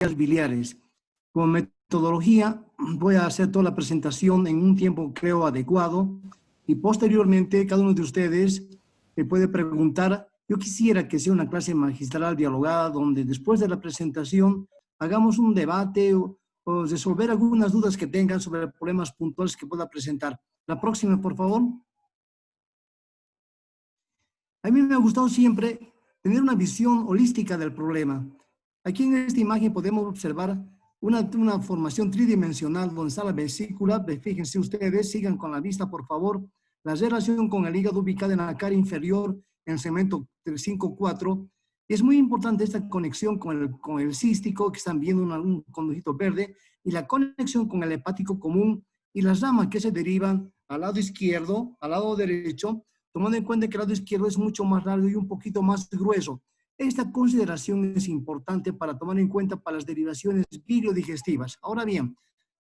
biliares. Con metodología voy a hacer toda la presentación en un tiempo creo adecuado y posteriormente cada uno de ustedes me puede preguntar. Yo quisiera que sea una clase magistral dialogada donde después de la presentación hagamos un debate o resolver algunas dudas que tengan sobre problemas puntuales que pueda presentar. La próxima, por favor. A mí me ha gustado siempre tener una visión holística del problema. Aquí en esta imagen podemos observar una formación tridimensional donde está la vesícula. Fíjense ustedes, sigan con la vista, por favor. La relación con el hígado ubicada en la cara inferior, en el segmento 5-4. Es muy importante esta conexión con el cístico, que están viendo un conducto verde, y la conexión con el hepático común y las ramas que se derivan al lado izquierdo, al lado derecho, tomando en cuenta que el lado izquierdo es mucho más largo y un poquito más grueso. Esta consideración es importante para tomar en cuenta para las derivaciones biliodigestivas. Ahora bien,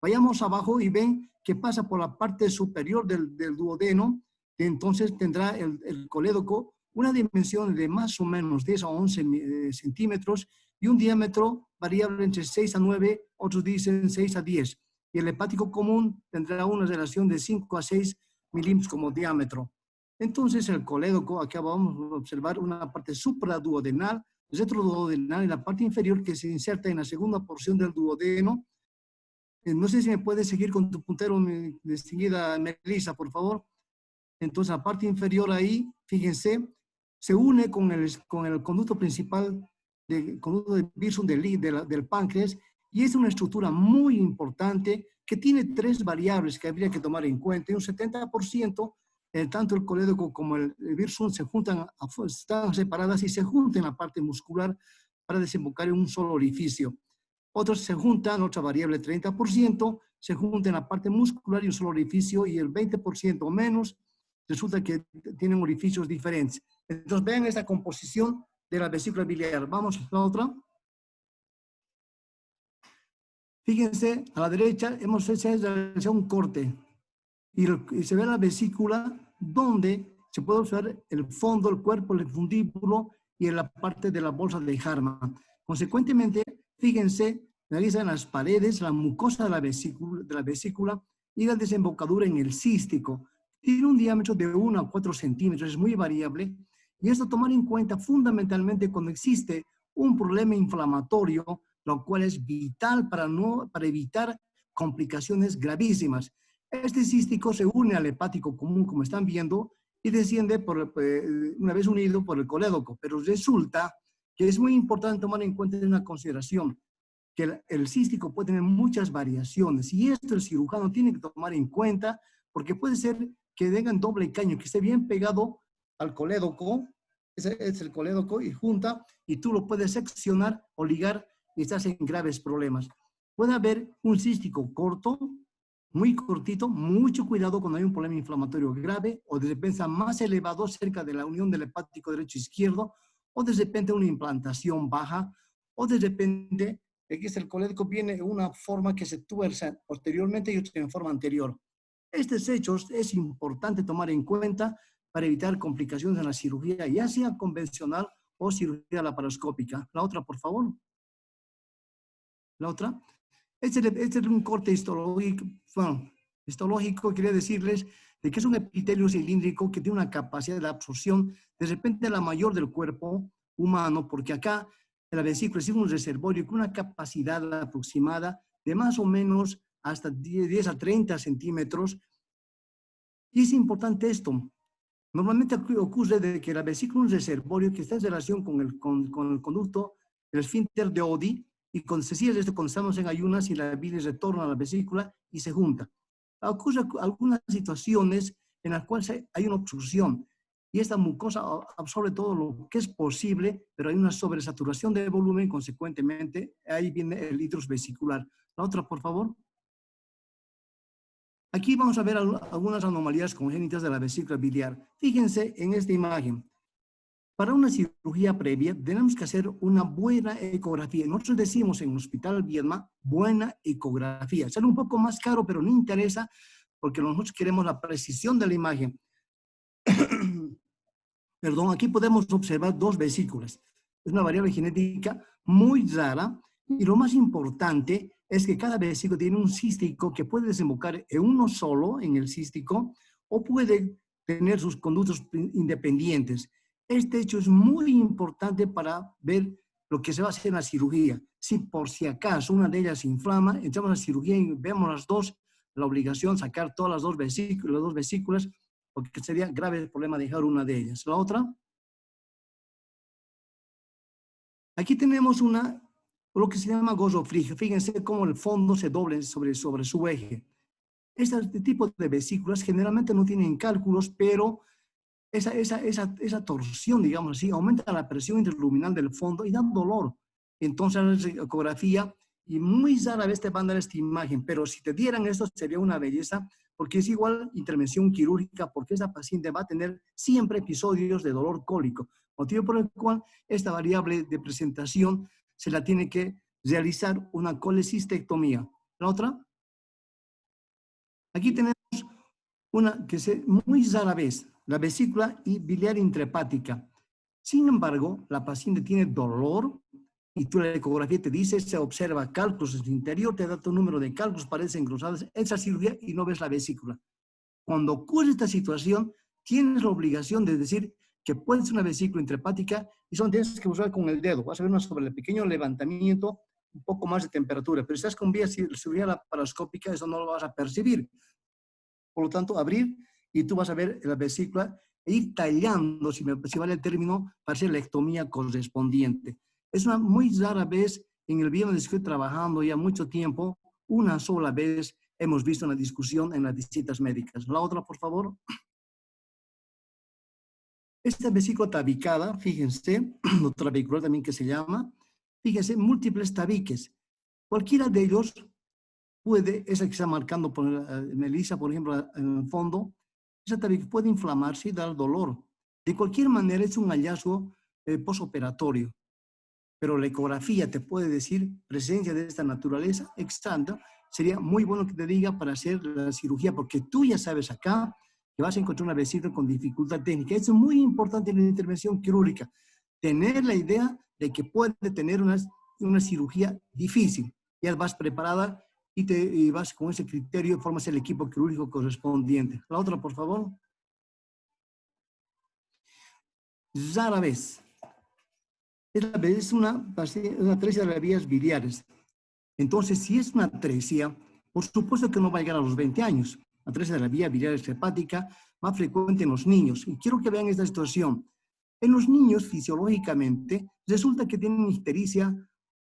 vayamos abajo y ven que pasa por la parte superior del duodeno, entonces tendrá el colédoco una dimensión de más o menos 10 a 11 centímetros y un diámetro variable entre 6 a 9, otros dicen 6 a 10. Y el hepático común tendrá una relación de 5 a 6 milímetros como diámetro. Entonces el colédoco, acá vamos a observar una parte supraduodenal, retroduodenal en la parte inferior que se inserta en la segunda porción del duodeno. No sé si me puedes seguir con tu puntero, mi distinguida Melissa, por favor. Entonces la parte inferior ahí, fíjense, se une con el conducto principal, conducto de Pearson del páncreas, y es una estructura muy importante que tiene 3 variables que habría que tomar en cuenta. Y un 70%, tanto el colédoco como el Pearson se juntan, están separadas y se juntan en la parte muscular para desembocar en un solo orificio. Otros se juntan, otra variable 30%, se juntan en la parte muscular y un solo orificio, y el 20% o menos resulta que tienen orificios diferentes. Entonces vean esta composición de la vesícula biliar. Vamos a la otra. Fíjense, a la derecha hemos hecho un corte y se ve la vesícula donde se puede observar el fondo, el cuerpo, el fundíbulo y en la parte de la bolsa de Harman. Consecuentemente, fíjense, realizan las paredes, la mucosa de la vesícula y la desembocadura en el cístico. Tiene un diámetro de 1 a 4 centímetros, es muy variable, y esto tomar en cuenta fundamentalmente cuando existe un problema inflamatorio, lo cual es vital para evitar complicaciones gravísimas. Este cístico se une al hepático común, como están viendo, y desciende una vez unido por el colédoco, pero resulta que es muy importante tomar en cuenta una consideración, que el cístico puede tener muchas variaciones, y esto el cirujano tiene que tomar en cuenta, porque puede ser que tengan doble caño, que esté bien pegado al colédoco, ese es el colédoco, y junta, y tú lo puedes seccionar o ligar y estás en graves problemas. Puede haber un cístico corto, muy cortito, mucho cuidado cuando hay un problema inflamatorio grave, o de repente más elevado cerca de la unión del hepático derecho-izquierdo, o de repente una implantación baja, o de repente, aquí el colédoco viene en una forma que se tuerce posteriormente y otra en forma anterior. Estos hechos es importante tomar en cuenta para evitar complicaciones en la cirugía, ya sea convencional o cirugía laparoscópica. La otra, por favor. La otra. Este es un corte histológico. Bueno, histológico quiere decirles de que es un epitelio cilíndrico que tiene una capacidad de absorción de repente la mayor del cuerpo humano, porque acá en la vesícula es un reservorio con una capacidad aproximada de más o menos hasta 10 a 30 centímetros. Y es importante esto. Normalmente ocurre de que la vesícula es un reservorio que está en relación con el conducto, el esfínter de Oddi, y cuando se cierra esto, cuando estamos en ayunas y la bilis retorna a la vesícula y se junta. Ocurre algunas situaciones en las cuales hay una obstrucción y esta mucosa absorbe todo lo que es posible, pero hay una sobresaturación de volumen, consecuentemente ahí viene el litrus vesicular. La otra, por favor. Aquí vamos a ver algunas anomalías congénitas de la vesícula biliar. Fíjense en esta imagen. Para una cirugía previa tenemos que hacer una buena ecografía. Nosotros decimos en el Hospital Viedma, buena ecografía. Sale un poco más caro, pero no interesa porque nosotros queremos la precisión de la imagen. Perdón, aquí podemos observar 2 vesículas. Es una variable genética muy rara Y lo más importante es que cada vesícula tiene un cístico que puede desembocar en uno solo, en el cístico, o puede tener sus conductos independientes. Este hecho es muy importante para ver lo que se va a hacer en la cirugía. Si por si acaso una de ellas se inflama, entramos a la cirugía y vemos las dos, la obligación de sacar todas las dos vesículas, porque sería grave el problema dejar una de ellas. La otra, aquí tenemos lo que se llama gozo frígido. Fíjense cómo el fondo se doble sobre su eje. Este tipo de vesículas generalmente no tienen cálculos, pero esa torsión, digamos así, aumenta la presión interluminal del fondo y da dolor. Entonces, la ecografía, y muy rara vez te van a dar esta imagen, pero si te dieran esto sería una belleza, porque es igual intervención quirúrgica, porque esa paciente va a tener siempre episodios de dolor cólico, motivo por el cual esta variable de presentación se la tiene que realizar una colecistectomía. La otra, aquí tenemos una que es muy rara vez, la vesícula biliar intrahepática. Sin embargo, la paciente tiene dolor y tú la ecografía te dice, se observa cálculos en su interior, te da tu número de cálculos, parecen cruzados, esa cirugía y no ves la vesícula. Cuando ocurre esta situación, tienes la obligación de decir que puede ser una vesícula intrahepática y tienes que buscar con el dedo. Vas a ver sobre el pequeño levantamiento, un poco más de temperatura, pero si estás con vía cirugía laparoscópica, eso no lo vas a percibir. Por lo tanto, abrir y tú vas a ver la vesícula e ir tallando, si vale el término, para hacer la ectomía correspondiente. Es una muy rara vez en el bio donde estoy trabajando ya mucho tiempo, una sola vez hemos visto una discusión en las visitas médicas. La otra, por favor. Esta vesícula tabicada, fíjense, o trabecular también que se llama, fíjense, múltiples tabiques. Cualquiera de ellos puede, esa que está marcando por Melissa, por ejemplo, en el fondo, esa tabique puede inflamarse y dar dolor. De cualquier manera, es un hallazgo posoperatorio, pero la ecografía te puede decir presencia de esta naturaleza extraña. Sería muy bueno que te diga para hacer la cirugía, porque tú ya sabes acá que vas a encontrar una vesícula con dificultad técnica. Eso es muy importante en la intervención quirúrgica, tener la idea de que puede tener una cirugía difícil. Ya vas preparada y vas con ese criterio, formas el equipo quirúrgico correspondiente. La otra, por favor. Rara vez. Es una atresia de las vías biliares. Entonces, si es una atresia, por supuesto que no va a llegar a los 20 años. La atresia de la vía biliar hepática, más frecuente en los niños. Y quiero que vean esta situación. En los niños, fisiológicamente, resulta que tienen ictericia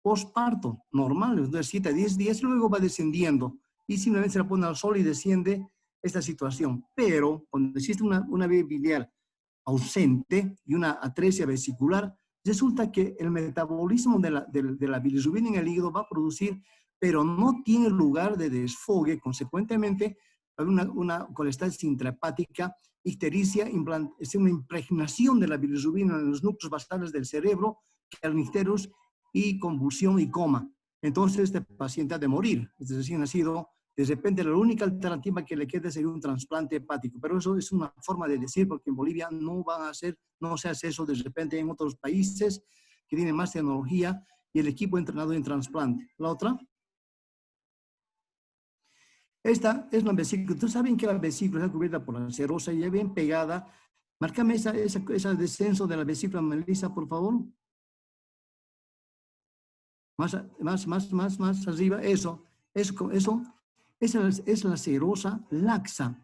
postparto, normal, de 7 a 10 días, luego va descendiendo. Y simplemente se la pone al sol y desciende esta situación. Pero cuando existe una vía biliar ausente y una atresia vesicular, resulta que el metabolismo de la bilirrubina en el hígado va a producir, pero no tiene lugar de desfogue, consecuentemente, hay una colestasis intrahepática, ictericia, es una impregnación de la bilirrubina en los núcleos basales del cerebro, kernicterus y convulsión y coma. Entonces, este paciente ha de morir, es decir, nacido. De repente, la única alternativa que le queda sería un trasplante hepático, pero eso es una forma de decir, porque en Bolivia no se hace eso de repente en otros países que tienen más tecnología y el equipo entrenado en trasplante. La otra. Esta es una vesícula. Ustedes saben que la vesícula está cubierta por la serosa y ya bien pegada. Márcame ese descenso de la vesícula, Melissa, por favor. Más arriba. Eso. Esa es la serosa laxa.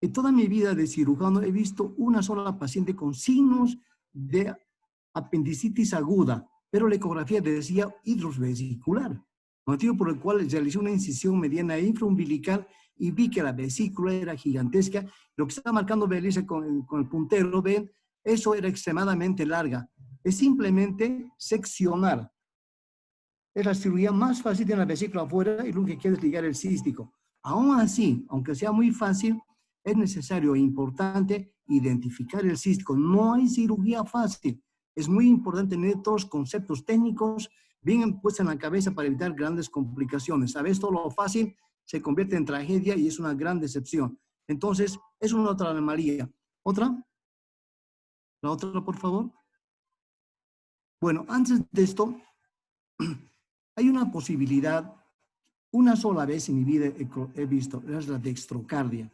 En toda mi vida de cirujano he visto una sola paciente con signos de apendicitis aguda, pero la ecografía decía hidrovesicular, motivo por el cual realicé una incisión mediana infraumbilical y vi que la vesícula era gigantesca. Lo que está marcando Belisa con el puntero, ven, eso era extremadamente larga. Es simplemente seccionar. Es la cirugía más fácil de la vesícula afuera y lo que quiere es ligar el cístico. Aún así, aunque sea muy fácil, es necesario e importante identificar el cístico. No hay cirugía fácil. Es muy importante tener todos los conceptos técnicos bien puestos en la cabeza para evitar grandes complicaciones. A veces todo lo fácil se convierte en tragedia y es una gran decepción. Entonces, es una otra anomalía. ¿Otra? La otra, por favor. Bueno, antes de esto, Hay una posibilidad, una sola vez en mi vida he visto, es la dextrocardia.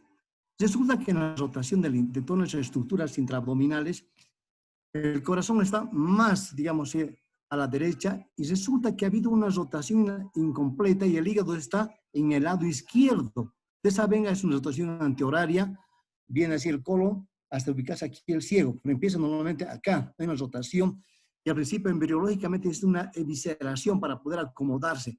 Resulta que en la rotación de todas nuestras estructuras intraabdominales, el corazón está más, digamos, a la derecha y resulta que ha habido una rotación incompleta y el hígado está en el lado izquierdo. Ustedes saben, es una rotación antihoraria, viene así el colon hasta ubicarse aquí el ciego, pero empieza normalmente acá, hay una rotación y al principio embriológicamente es una evisceración para poder acomodarse.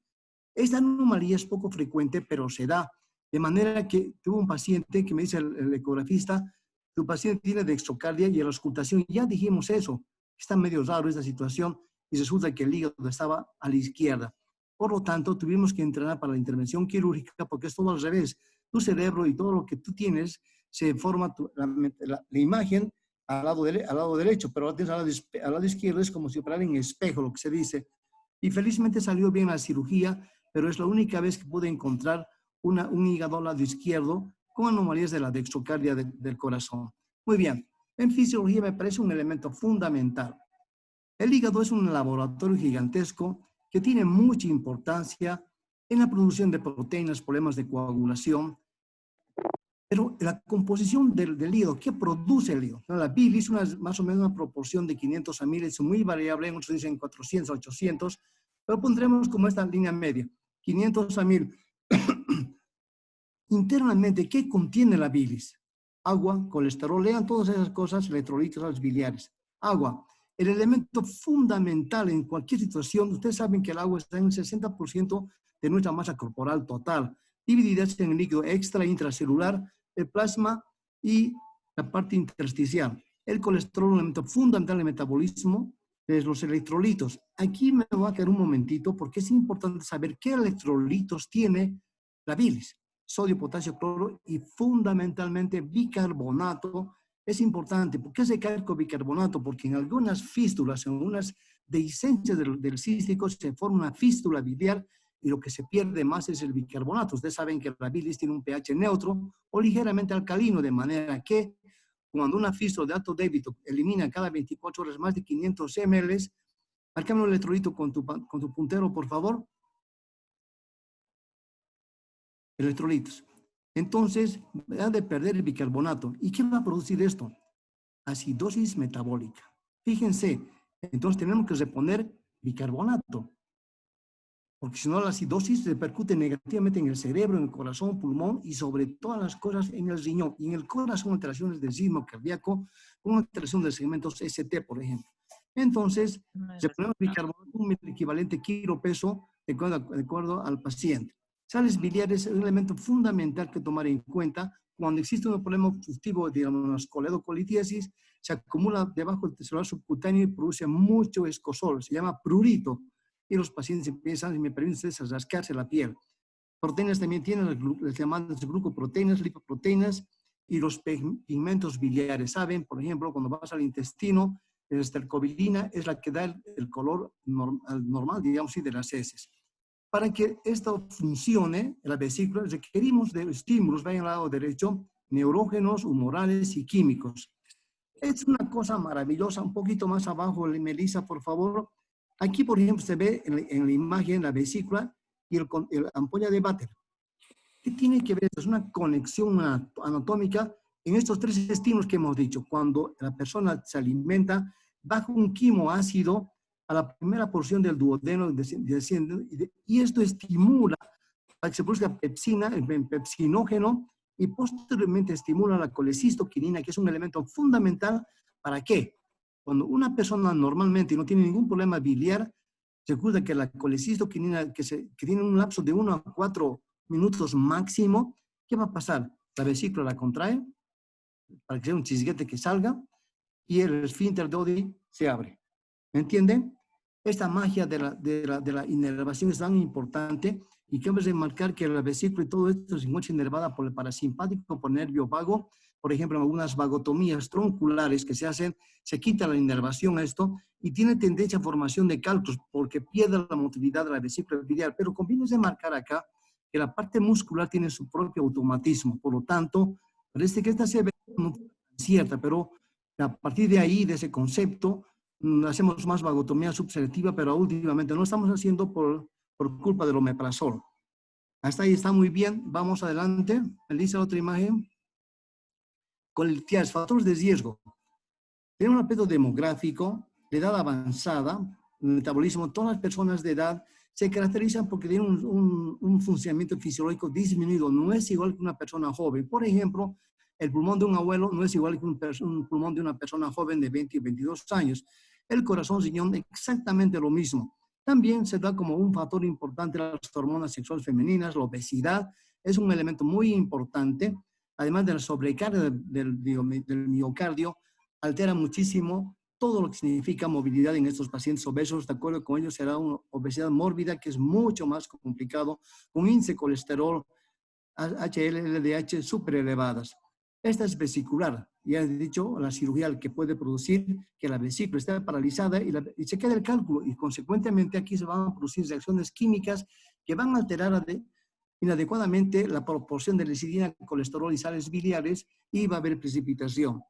Esta anomalía es poco frecuente, pero se da. De manera que tuve un paciente que me dice el ecografista, tu paciente tiene dextrocardia y en la auscultación ya dijimos eso. Está medio raro esta situación y resulta que el hígado estaba a la izquierda. Por lo tanto, tuvimos que entrenar para la intervención quirúrgica porque es todo al revés. Tu cerebro y todo lo que tú tienes se forma la imagen al lado derecho, pero al lado izquierdo es como si operara en espejo, lo que se dice. Y felizmente salió bien la cirugía, pero es la única vez que pude encontrar un hígado al lado izquierdo con anomalías de la dextrocardia del corazón. Muy bien, en fisiología me parece un elemento fundamental. El hígado es un laboratorio gigantesco que tiene mucha importancia en la producción de proteínas, problemas de coagulación, pero la composición del hígado, ¿qué produce el hígado? La bilis, más o menos una proporción de 500 a 1000, es muy variable, muchos dicen 400 a 800, pero pondremos como esta línea media, 500 a 1000. Internamente, ¿qué contiene la bilis? Agua, colesterol, lean todas esas cosas, electrolitos biliares. Agua, el elemento fundamental en cualquier situación. Ustedes saben que el agua está en el 60% de nuestra masa corporal total, divididas en el líquido extra e intracelular, el plasma y la parte intersticial. El colesterol, un elemento fundamental del metabolismo, es los electrolitos. Aquí me voy a quedar un momentito porque es importante saber qué electrolitos tiene la bilis. Sodio, potasio, cloro y fundamentalmente bicarbonato. Es importante. ¿Por qué se cae con bicarbonato? Porque en algunas fístulas, en unas dehiscencias del cístico, se forma una fístula biliar y lo que se pierde más es el bicarbonato. Ustedes saben que la bilis tiene un pH neutro o ligeramente alcalino, de manera que cuando una fístula de alto débito elimina cada 24 horas más de 500 ml, marcame un electrolito con tu puntero, por favor. Electrolitos. Entonces, ha de perder el bicarbonato. ¿Y qué va a producir esto? Acidosis metabólica. Fíjense, entonces tenemos que reponer bicarbonato, porque si no la acidosis repercute negativamente en el cerebro, en el corazón, pulmón y sobre todas las cosas en el riñón. Y en el corazón, alteraciones del ritmo cardíaco, con alteración de segmentos ST, por ejemplo. Entonces, reponemos bicarbonato, un equivalente kilo-peso de acuerdo al paciente. Sales biliares es un elemento fundamental que tomar en cuenta cuando existe un problema obstructivo, digamos, coledocolitis, se acumula debajo del celular subcutáneo y produce mucho escosol, se llama prurito, y los pacientes empiezan, si me permiten ustedes, a rascarse la piel. Proteínas también tienen las llamadas glucoproteínas, lipoproteínas y los pigmentos biliares. Saben, por ejemplo, cuando vas al intestino, la estercobilina es la que da el color normal, digamos, de las heces. Para que esto funcione, la vesícula, requerimos de estímulos, vayan al lado derecho, neurógenos, humorales y químicos. Es una cosa maravillosa, un poquito más abajo, Melissa, por favor. Aquí, por ejemplo, se ve en la imagen la vesícula y el ampolla de Vater. ¿Qué tiene que ver? Es una conexión anatómica en estos tres estímulos que hemos dicho. Cuando la persona se alimenta bajo un quimoácido, a la primera porción del duodeno desciende, y esto estimula para que se produzca pepsina, el pepsinógeno, y posteriormente estimula la colecistoquinina, que es un elemento fundamental. ¿Para qué? Cuando una persona normalmente no tiene ningún problema biliar, se acuerda que la colecistoquinina, que tiene un lapso de 1 a 4 minutos máximo, ¿qué va a pasar? La vesícula la contrae, para que sea un chisguete que salga, y el esfínter de Oddi se abre. ¿Me entienden? Esta magia de la inervación es tan importante y cabe remarcar que la vesícula y todo esto se encuentra inervada por el parasimpático, por el nervio vago. Por ejemplo, en algunas vagotomías tronculares que se hacen, se quita la inervación a esto y tiene tendencia a formación de calcos porque pierde la motilidad de la vesícula biliar. Pero conviene remarcar acá que la parte muscular tiene su propio automatismo. Por lo tanto, parece que esta se ve no es cierta, pero a partir de ahí, de ese concepto, hacemos más vagotomía subselectiva, pero últimamente no estamos haciendo por por culpa del omeprazol. Hasta ahí está muy bien. Vamos adelante. Elisa, otra imagen. Con el TIAS, factores de riesgo. Tenemos un aspecto demográfico, de edad avanzada, el metabolismo. Todas las personas de edad se caracterizan porque tienen un funcionamiento fisiológico disminuido. No es igual que una persona joven. Por ejemplo, el pulmón de un abuelo no es igual que un pulmón de una persona joven de 20 y 22 años. El corazón, riñón, exactamente lo mismo. También se da como un factor importante las hormonas sexuales femeninas. La obesidad es un elemento muy importante. Además de la sobrecarga del miocardio, altera muchísimo todo lo que significa movilidad en estos pacientes obesos. De acuerdo con ellos, será una obesidad mórbida, que es mucho más complicado, con índice de colesterol, HDL, LDH súper elevadas. Esta es vesicular. Ya he dicho, la cirugía que puede producir que la vesícula esté paralizada y se quede el cálculo. Y consecuentemente aquí se van a producir reacciones químicas que van a alterar inadecuadamente la proporción de lecitina, colesterol y sales biliares, y va a haber precipitación,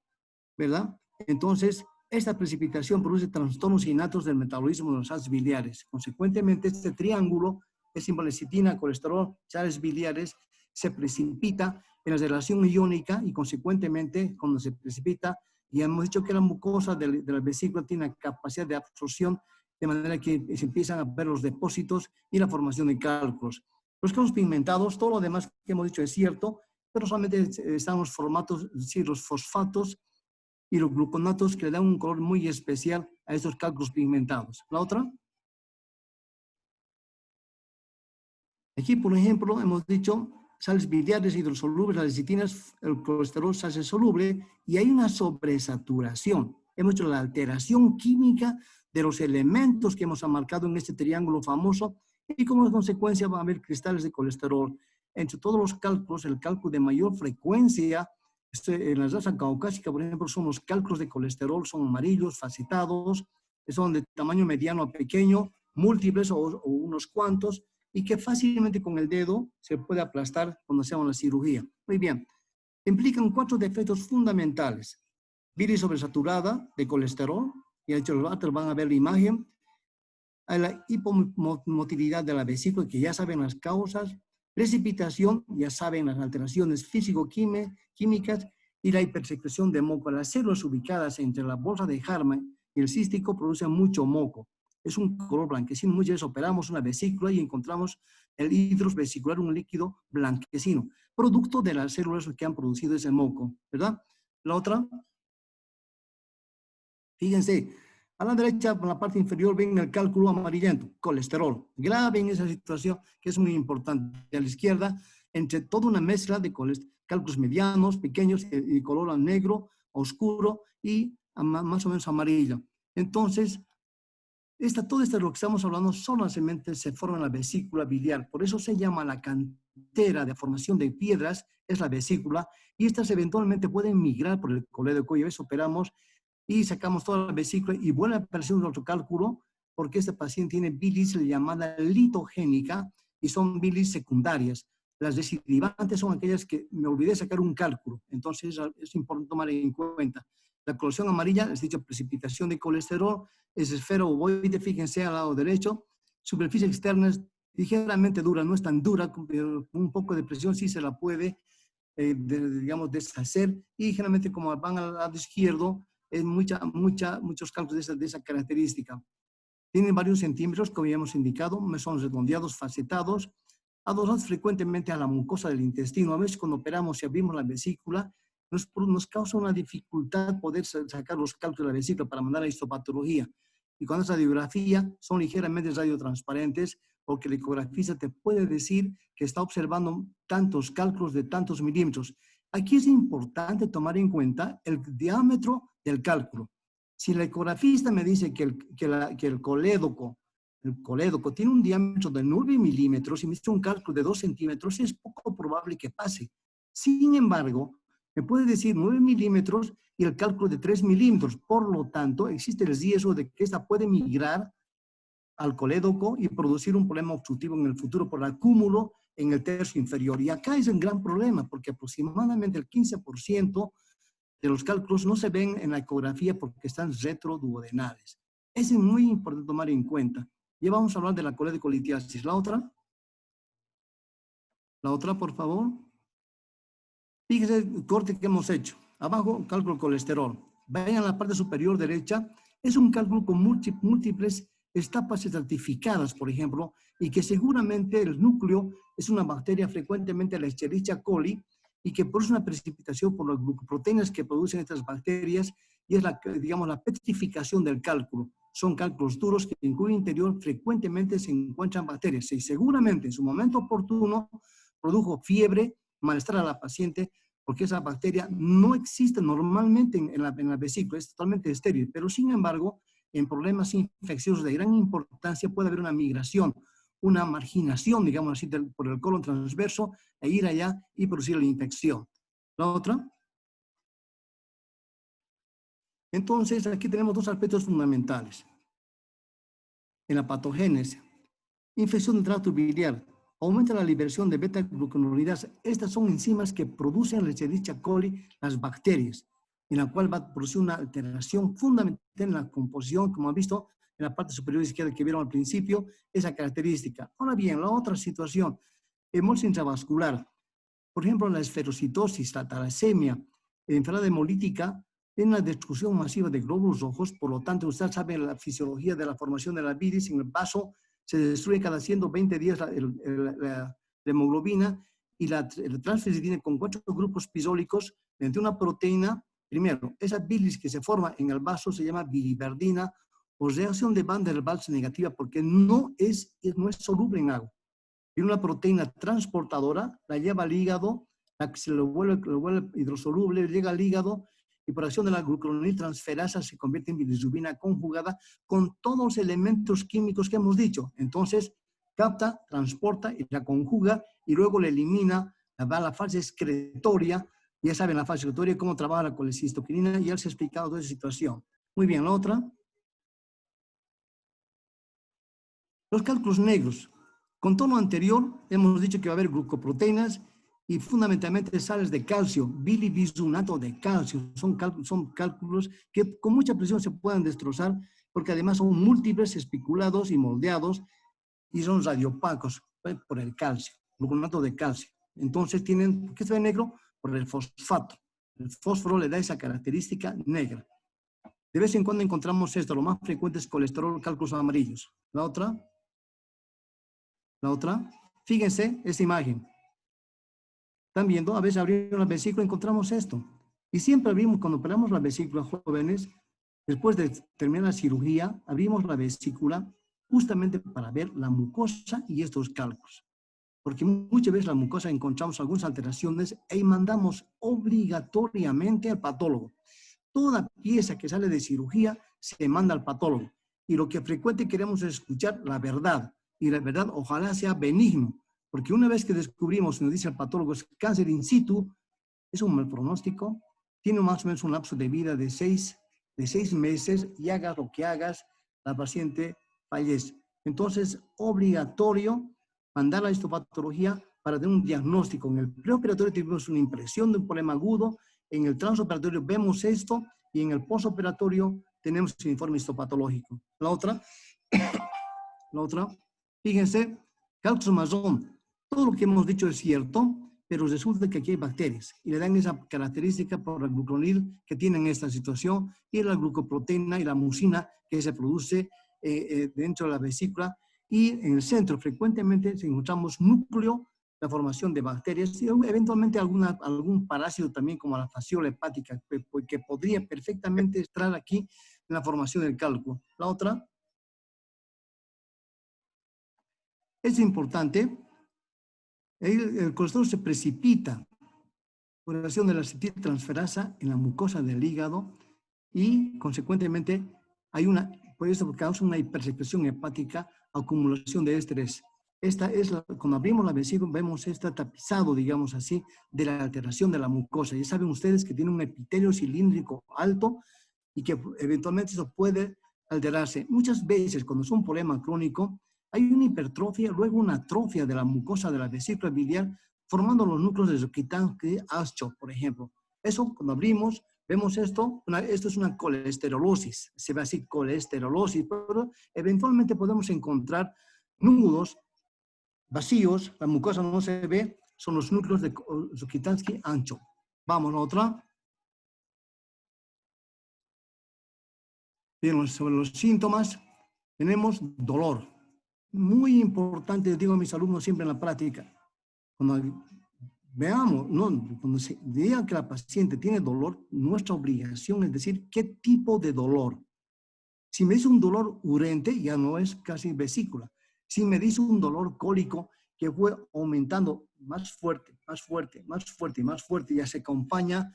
¿verdad? Entonces, esta precipitación produce trastornos innatos del metabolismo de los sales biliares. Consecuentemente, este triángulo, es lecitina, colesterol, sales biliares, se precipita en la relación iónica y consecuentemente, cuando se precipita, ya hemos dicho que la mucosa de la vesícula tiene capacidad de absorción, de manera que se empiezan a ver los depósitos y la formación de cálculos. Los cálculos pigmentados, todo lo demás que hemos dicho es cierto, pero solamente están los formatos, es decir, los fosfatos y los gluconatos, que le dan un color muy especial a estos cálculos pigmentados. La otra. Aquí, por ejemplo, hemos dicho sales biliares hidrosolubles, las lecitinas, el colesterol se hace soluble y hay una sobresaturación. Hemos hecho la alteración química de los elementos que hemos marcado en este triángulo famoso, y como consecuencia va a haber cristales de colesterol. Entre todos los cálculos, el cálculo de mayor frecuencia en la raza caucásica, por ejemplo, son los cálculos de colesterol, son amarillos, facetados, son de tamaño mediano a pequeño, múltiples o unos cuantos, y que fácilmente con el dedo se puede aplastar cuando hacemos la cirugía. Muy bien. Implican 4 defectos fundamentales. Bilis sobresaturada de colesterol, y de hecho los otros van a ver la imagen. A la hipomotilidad de la vesícula, que ya saben las causas. Precipitación, ya saben las alteraciones físico-químicas, y la hipersecreción de moco. Las células ubicadas entre la bolsa de Harman y el cístico producen mucho moco. Es un color blanquecino. Muchas veces operamos una vesícula y encontramos el hidros vesicular, un líquido blanquecino, producto de las células que han producido ese moco, ¿verdad? La otra. Fíjense, a la derecha, en la parte inferior, ven el cálculo amarillento, colesterol. Grave en esa situación, que es muy importante. A la izquierda, entre toda una mezcla de cálculos medianos, pequeños, y color negro, oscuro y más o menos amarillo. Entonces, todo esto de lo que estamos hablando solamente se forma en la vesícula biliar. Por eso se llama la cantera de formación de piedras, es la vesícula, y estas eventualmente pueden migrar por el colédoco. Y a veces operamos y sacamos toda la vesícula y vuelve a aparecer un otro cálculo, porque este paciente tiene bilis llamada litogénica y son bilis secundarias. Las recidivantes son aquellas que me olvidé sacar un cálculo, entonces es importante tomar en cuenta. La coloración amarilla, es dicho, precipitación de colesterol, es esfero ovoide, fíjense al lado derecho. Superficie externa es ligeramente dura, no es tan dura, pero con un poco de presión sí se la puede, digamos, deshacer. Y generalmente, como van al lado izquierdo, es muchos cálculos de esa característica. Tienen varios centímetros, como ya hemos indicado, son redondeados, facetados, adosados frecuentemente a la mucosa del intestino. A veces cuando operamos y abrimos la vesícula, nos causa una dificultad poder sacar los cálculos de la vesícula para mandar a histopatología. Y cuando es radiografía, son ligeramente radiotransparentes, porque el ecografista te puede decir que está observando tantos cálculos de tantos milímetros. Aquí es importante tomar en cuenta el diámetro del cálculo. Si el ecografista me dice que el colédoco tiene un diámetro de 9 milímetros y me hizo un cálculo de 2 centímetros, es poco probable que pase. Sin embargo, me puede decir 9 milímetros y el cálculo de 3 milímetros. Por lo tanto, existe el riesgo de que esta puede migrar al colédoco y producir un problema obstructivo en el futuro por acúmulo en el tercio inferior. Y acá es un gran problema, porque aproximadamente el 15% de los cálculos no se ven en la ecografía porque están retroduodenales. Es muy importante tomar en cuenta. Ya vamos a hablar de la colelitiasis. La otra, por favor. Fíjese el corte que hemos hecho. Abajo, cálculo colesterol. Vayan a la parte superior derecha. Es un cálculo con múltiples etapas estratificadas, por ejemplo, y que seguramente el núcleo es una bacteria, frecuentemente la Escherichia coli, y que produce una precipitación por las glucoproteínas que producen estas bacterias, y es digamos, la petrificación del cálculo. Son cálculos duros que en cuyo interior frecuentemente se encuentran bacterias, y seguramente en su momento oportuno produjo fiebre, malestar a la paciente, porque esa bacteria no existe normalmente en la vesícula, es totalmente estéril, pero sin embargo, en problemas infecciosos de gran importancia puede haber una migración, una marginación, digamos así, por el colon transverso, e ir allá y producir la infección. La otra. Entonces, aquí tenemos dos aspectos fundamentales. En la patogénesis, infección del tracto biliar, aumenta la liberación de beta-glucuronidasa. Estas son enzimas que producen la Escherichia coli, las bacterias, en la cual va a producir una alteración fundamental en la composición, como han visto en la parte superior izquierda que vieron al principio, esa característica. Ahora bien, la otra situación, hemolisis intravascular, por ejemplo, la esferocitosis, la talasemia, la enfermedad hemolítica, en la destrucción masiva de glóbulos rojos. Por lo tanto, usted sabe la fisiología de la formación de la bilis en el vaso, se destruye cada 120 días la hemoglobina, y la transferidina con 4 grupos pisólicos mediante una proteína. Primero, esa bilis que se forma en el vaso se llama biliverdina, o reacción de Van der Waals negativa, porque no es soluble en agua. Tiene una proteína transportadora, la lleva al hígado, la que se lo vuelve hidrosoluble, llega al hígado, y por acción de la glucuroniltransferasa se convierte en bilirrubina conjugada con todos los elementos químicos que hemos dicho. Entonces, capta, transporta y la conjuga, y luego la elimina, va a la fase excretoria. Ya saben la fase excretoria, cómo trabaja la colecistoquinina, y ya les he explicado toda esa situación. Muy bien, la otra. Los cálculos negros. Con todo lo anterior, hemos dicho que va a haber glucoproteínas y fundamentalmente sales de calcio, bilibisunato de calcio. Son cálculos que con mucha presión se pueden destrozar, porque además son múltiples, espiculados y moldeados, y son radiopacos por el calcio, gluconato de calcio. Entonces tienen, ¿por qué se ve negro? Por el fosfato. El fósforo le da esa característica negra. De vez en cuando encontramos esto, lo más frecuente es colesterol, cálculos amarillos. La otra. Fíjense esta imagen. ¿Están viendo? A veces abrimos la vesícula y encontramos esto. Y siempre abrimos, cuando operamos la vesícula, jóvenes, después de terminar la cirugía, abrimos la vesícula justamente para ver la mucosa y estos cálculos. Porque muchas veces la mucosa encontramos algunas alteraciones y mandamos obligatoriamente al patólogo. Toda pieza que sale de cirugía se manda al patólogo. Y lo que frecuente queremos es escuchar la verdad. Y la verdad ojalá sea benigno. Porque una vez que descubrimos, nos dice el patólogo, es cáncer in situ, es un mal pronóstico, tiene más o menos un lapso de vida de 6 meses, y hagas lo que hagas, la paciente fallece. Entonces, obligatorio mandar la histopatología para tener un diagnóstico. En el preoperatorio tenemos una impresión de un problema agudo, en el transoperatorio vemos esto, y en el postoperatorio tenemos el informe histopatológico. La otra, fíjense, cálculo marrón. Todo lo que hemos dicho es cierto, pero resulta que aquí hay bacterias y le dan esa característica por el gluconil que tienen esta situación, y la glucoproteína y la mucina que se produce dentro de la vesícula, y en el centro frecuentemente encontramos núcleo, la formación de bacterias, y eventualmente algún parásito también, como la fasciola hepática, que podría perfectamente estar aquí en la formación del cálculo. La otra. Es importante. El colesterol se precipita por acción de la acetiltransferasa en la mucosa del hígado, y consecuentemente por eso causa una hipersecreción hepática, acumulación de estrés. Cuando abrimos la vesícula vemos tapizado, digamos así, de la alteración de la mucosa. Ya saben ustedes que tiene un epitelio cilíndrico alto y que eventualmente eso puede alterarse. Muchas veces cuando es un problema crónico, hay una hipertrofia, luego una atrofia de la mucosa de la vesícula biliar, formando los núcleos de Zoquitán, Ascho, por ejemplo. Eso, cuando abrimos, Vemos esto, esto es una colesterolosis, se ve así colesterolosis, pero eventualmente podemos encontrar nudos vacíos, la mucosa no se ve, son los núcleos de Rokitansky ancho. Vamos a otra. Bien, sobre los síntomas, tenemos dolor. Muy importante, digo a mis alumnos siempre en la práctica. Cuando veamos, cuando se diga que la paciente tiene dolor, nuestra obligación es decir qué tipo de dolor. Si me dice un dolor urente, ya no es casi vesícula. Si me dice un dolor cólico que fue aumentando más fuerte, más fuerte, más fuerte y más fuerte, ya se acompaña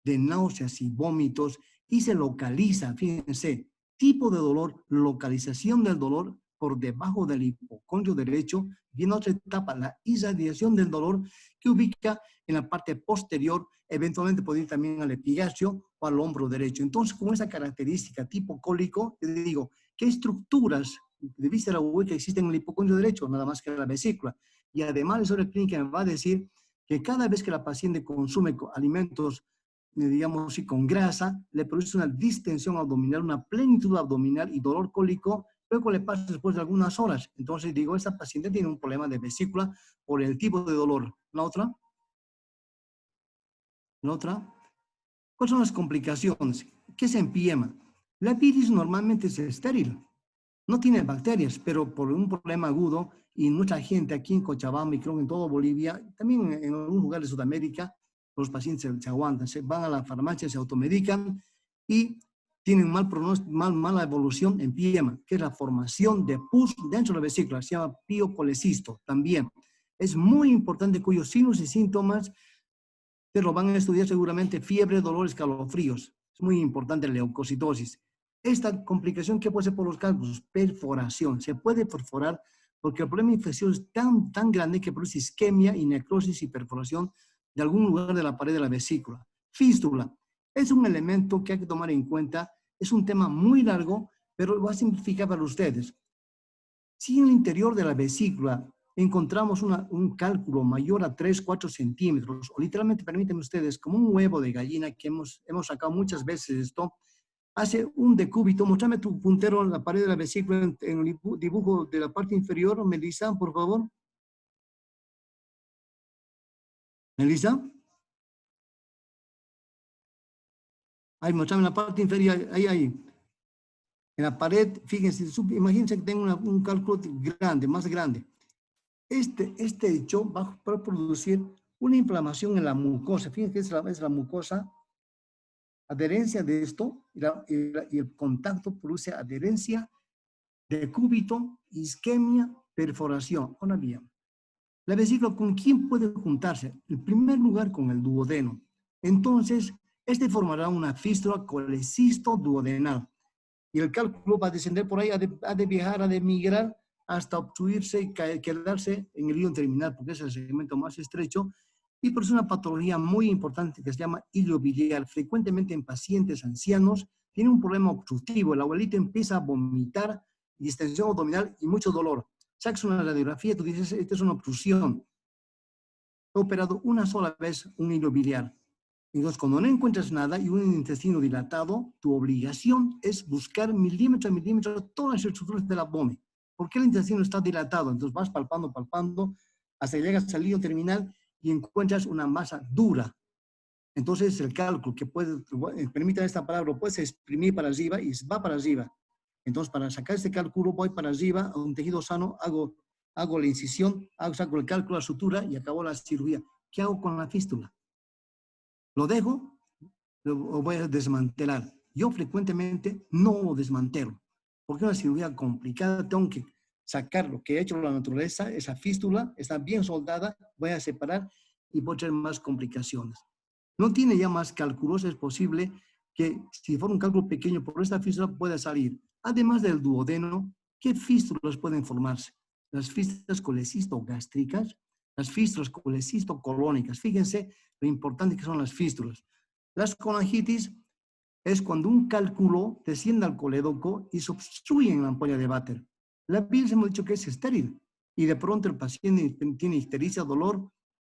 de náuseas y vómitos y se localiza, fíjense, tipo de dolor, localización del dolor por debajo del hipocondrio derecho, viene otra etapa, la irradiación del dolor que ubica en la parte posterior, eventualmente puede ir también al epigastrio o al hombro derecho. Entonces, con esa característica tipo cólico, te digo, ¿qué estructuras de víscera hueca existen en el hipocondrio derecho? Nada más que la vesícula. Y además, la historia clínica me va a decir que cada vez que la paciente consume alimentos digamos, y con grasa, le produce una distensión abdominal, una plenitud abdominal y dolor cólico, luego le pasa después de algunas horas. Entonces digo, esta paciente tiene un problema de vesícula por el tipo de dolor. ¿La otra? ¿La otra? ¿Cuáles son las complicaciones? ¿Qué es empiema? La bilis normalmente es estéril, no tiene bacterias, pero por un problema agudo, y mucha gente aquí en Cochabamba y creo que en todo Bolivia, también en algún lugar de Sudamérica, los pacientes se aguantan, se van a la farmacia, se automedican y tienen mal pronóstico, mala evolución en piema, que es la formación de pus dentro de la vesícula, se llama piocolecisto también. Es muy importante cuyos signos y síntomas te lo van a estudiar seguramente, fiebre, dolores, escalofríos. Es muy importante la leucocitosis. Esta complicación, ¿qué puede ser por los cálculos? Perforación. Se puede perforar porque el problema infeccioso es tan grande que produce isquemia y necrosis y perforación de algún lugar de la pared de la vesícula. Fístula. Es un elemento que hay que tomar en cuenta. Es un tema muy largo, pero lo voy a simplificar para ustedes. Si en el interior de la vesícula encontramos un cálculo mayor a 3, 4 centímetros, o literalmente, permítanme ustedes, como un huevo de gallina que hemos sacado muchas veces esto, hace un decúbito. Mostrame tu puntero en la pared de la vesícula, en el dibujo de la parte inferior, Melissa, por favor. Melissa. Ahí, mostrame la parte inferior, ahí. En la pared, fíjense, imagínense que tengo un cálculo grande, más grande. Este hecho va a producir una inflamación en la mucosa. Fíjense que es la mucosa. Adherencia de esto y el contacto produce adherencia, decúbito, isquemia, perforación. Ahora bien, la vesícula, ¿con quién puede juntarse? En primer lugar, con el duodeno. Entonces, este formará una fístula colecisto duodenal. Y el cálculo va a descender por ahí, ha de viajar, ha de migrar hasta obstruirse y quedarse en el hilo terminal, porque es el segmento más estrecho, y por eso es una patología muy importante que se llama hilo biliar. Frecuentemente en pacientes ancianos tiene un problema obstructivo, el abuelito empieza a vomitar, distensión abdominal y mucho dolor. Sacas una radiografía, tú dices, esta es una obstrucción. He operado una sola vez un hilo biliar. Entonces, cuando no encuentras nada y un intestino dilatado, tu obligación es buscar milímetro a milímetro todas las estructuras del abdomen. ¿Por qué el intestino está dilatado? Entonces vas palpando, hasta que llegas al hilo terminal y encuentras una masa dura. Entonces el cálculo que permite esta palabra, lo puedes exprimir para arriba y va para arriba. Entonces para sacar este cálculo voy para arriba a un tejido sano, hago la incisión, saco el cálculo, la sutura y acabo la cirugía. ¿Qué hago con la fístula? ¿Lo dejo o voy a desmantelar? Yo frecuentemente no lo desmantelo, porque es una cirugía complicada, tengo que sacar lo que ha hecho la naturaleza, esa fístula está bien soldada, voy a separar y voy a tener más complicaciones. No tiene ya más cálculos, es posible que si fuera un cálculo pequeño por esta fístula pueda salir. Además del duodeno, ¿qué fístulas pueden formarse? Las fístulas colecisto-gástricas, las fístulas colecisto-colónicas. Fíjense lo importante que son las fístulas. Las colangitis es cuando un cálculo desciende al colédoco y se obstruye en la ampolla de váter. La bilis hemos dicho que es estéril y de pronto el paciente tiene ictericia, dolor,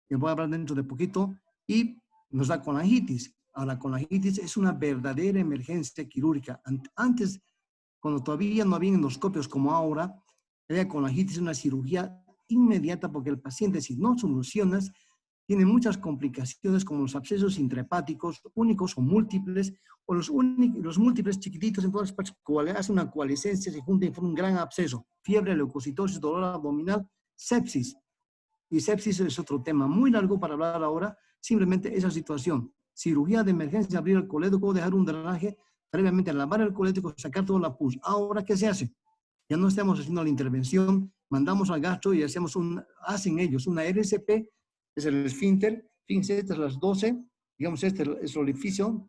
que voy a hablar dentro de poquito, y nos da colangitis. a la colangitis es una verdadera emergencia quirúrgica. Antes, cuando todavía no había endoscopios como ahora, la colangitis es una cirugía inmediata porque el paciente, si no solucionas, tiene muchas complicaciones como los abscesos intrahepáticos únicos o múltiples, o los múltiples chiquititos, entonces hace una coalescencia, se junta y forma un gran absceso, fiebre, leucocitosis, dolor abdominal, sepsis. Y sepsis es otro tema muy largo para hablar ahora, simplemente esa situación. Cirugía de emergencia, abrir el colédoco, dejar un drenaje, previamente lavar el colédoco, sacar toda la pus. Ahora, ¿qué se hace? Ya no estamos haciendo la intervención, mandamos al gastro y hacen ellos una RCP, es el esfínter, fíjense, estas son las 12, digamos, este es el orificio,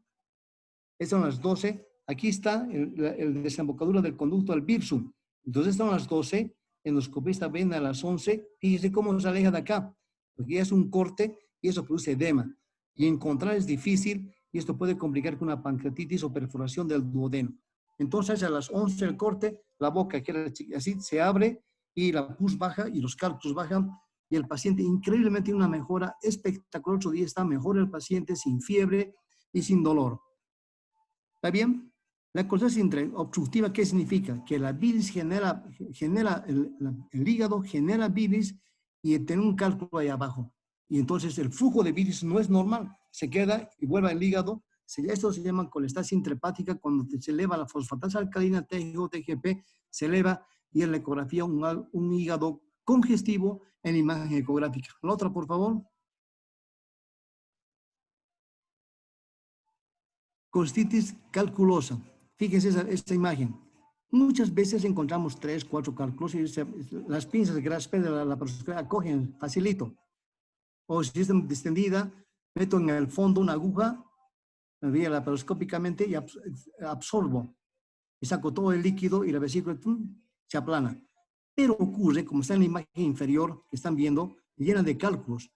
estas son las 12, aquí está el desembocadura del conducto al birsum, entonces están las 12, endoscopista ven a las 11, fíjense cómo se aleja de acá, porque ya es un corte y eso produce edema, y encontrar es difícil y esto puede complicar con una pancreatitis o perforación del duodeno. Entonces a las 11 el corte, la boca que era así se abre y la pus baja y los cálculos bajan y el paciente increíblemente tiene una mejora espectacular. Otro día está mejor el paciente sin fiebre y sin dolor. ¿Está bien? La colitis obstructiva, ¿qué significa? Que la bilis genera el hígado genera bilis y tiene un cálculo ahí abajo. Y entonces el flujo de bilis no es normal, se queda y vuelve al hígado. Esto se llama colestasis intrahepática, cuando se eleva la fosfatasa alcalina, TGO, TGP, se eleva y en la ecografía un hígado congestivo en la imagen ecográfica. La otra, por favor. Colitis calculosa. Fíjense esta imagen. Muchas veces encontramos 3, 4 cálculos y las pinzas de Grasper de la persona acogen facilito. O si es distendida, meto en el fondo una aguja, vía laparoscópicamente y absorbo. Y saco todo el líquido y la vesícula se aplana. Pero ocurre, como está en la imagen inferior que están viendo, llena de cálculos,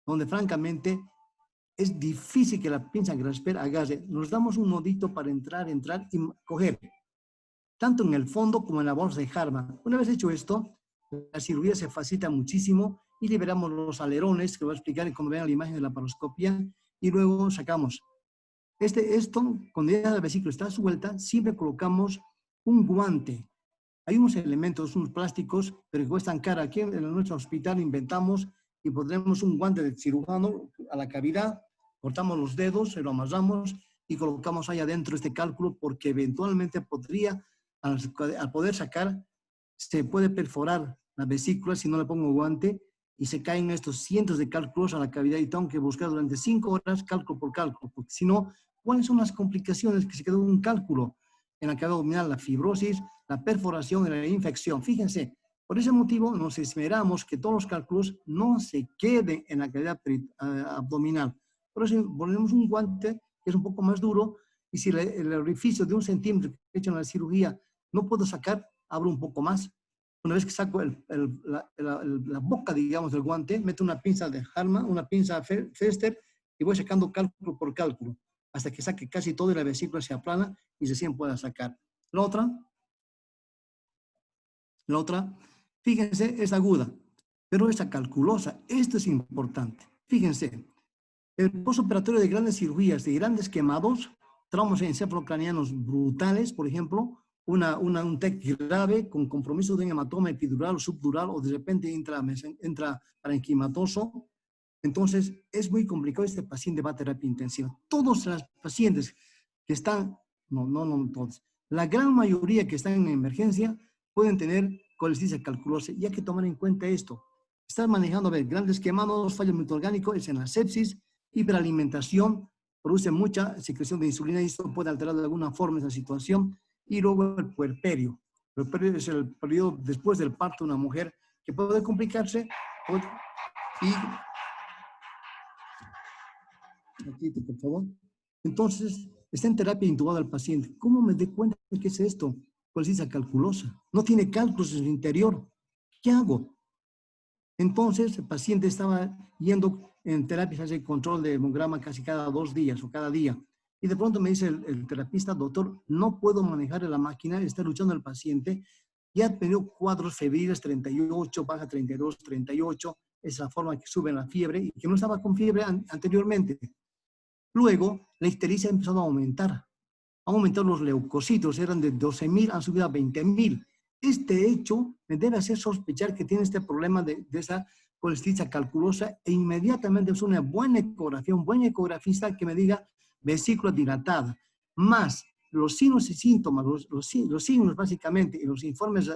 donde francamente es difícil que la pinza Grasper agarre. Nos damos un nodito para entrar y coger, tanto en el fondo como en la bolsa de Harman. Una vez hecho esto, la cirugía se facilita muchísimo y liberamos los alerones, que voy a explicar cuando vean la imagen de la laparoscopia, y luego sacamos. Esto, cuando ya la vesícula está suelta, siempre colocamos un guante. Hay unos elementos, unos plásticos, pero que cuestan cara. Aquí en nuestro hospital inventamos y pondremos un guante de cirujano a la cavidad, cortamos los dedos, se lo amarramos y colocamos ahí adentro este cálculo porque eventualmente podría, al poder sacar, se puede perforar la vesícula si no le pongo guante y se caen estos cientos de cálculos a la cavidad y tengo que buscar durante 5 horas cálculo por cálculo, porque si no, ¿cuáles son las complicaciones que se quedó un cálculo en la cavidad abdominal? La fibrosis, la perforación y la infección. Fíjense, por ese motivo nos esmeramos que todos los cálculos no se queden en la cavidad abdominal. Por eso ponemos un guante que es un poco más duro y si el orificio de 1 centímetro que he hecho en la cirugía no puedo sacar, abro un poco más. Una vez que saco la boca, digamos, del guante, meto una pinza de Harman, una pinza Fester y voy sacando cálculo por cálculo hasta que saque casi todo y la vesícula se aplana y recién pueda sacar. La otra, fíjense, es aguda, pero esta calculosa, esto es importante. Fíjense, el postoperatorio de grandes cirugías, de grandes quemados, traumas encefalocranianos brutales, por ejemplo, un TEC grave con compromiso de un hematoma epidural o subdural o de repente entra parenquimatoso. Entonces, es muy complicado. Este paciente va a terapia intensiva. Todos los pacientes que están, no todos, la gran mayoría que están en emergencia pueden tener colestitis calculosa. Y hay que tomar en cuenta esto. Están manejando, a ver, grandes quemados, fallo microorgánico, es en la sepsis, hiperalimentación, produce mucha secreción de insulina y esto puede alterar de alguna forma esa situación. Y luego el puerperio. El puerperio es el periodo después del parto de una mujer que puede complicarse y aquí, por favor. Entonces, está en terapia intubada el paciente. ¿Cómo me doy cuenta de qué es esto? Colestitis calculosa. No tiene cálculos en su interior. ¿Qué hago? Entonces, el paciente estaba yendo en terapia de control de hemograma casi cada 2 días o cada día. Y de pronto me dice el terapista, doctor, no puedo manejar la máquina, está luchando el paciente. Ya ha tenido cuadros febriles, 38, baja 32, 38. Es la forma que sube la fiebre y que no estaba con fiebre anteriormente. Luego, la ictericia ha empezado a aumentar. Han aumentado los leucocitos, eran de 12.000, han subido a 20.000. Este hecho me debe hacer sospechar que tiene este problema de esa colestiza calculosa e inmediatamente es una buena ecografía, un buen ecografista que me diga vesícula dilatada, más los signos y síntomas, los signos básicamente y los informes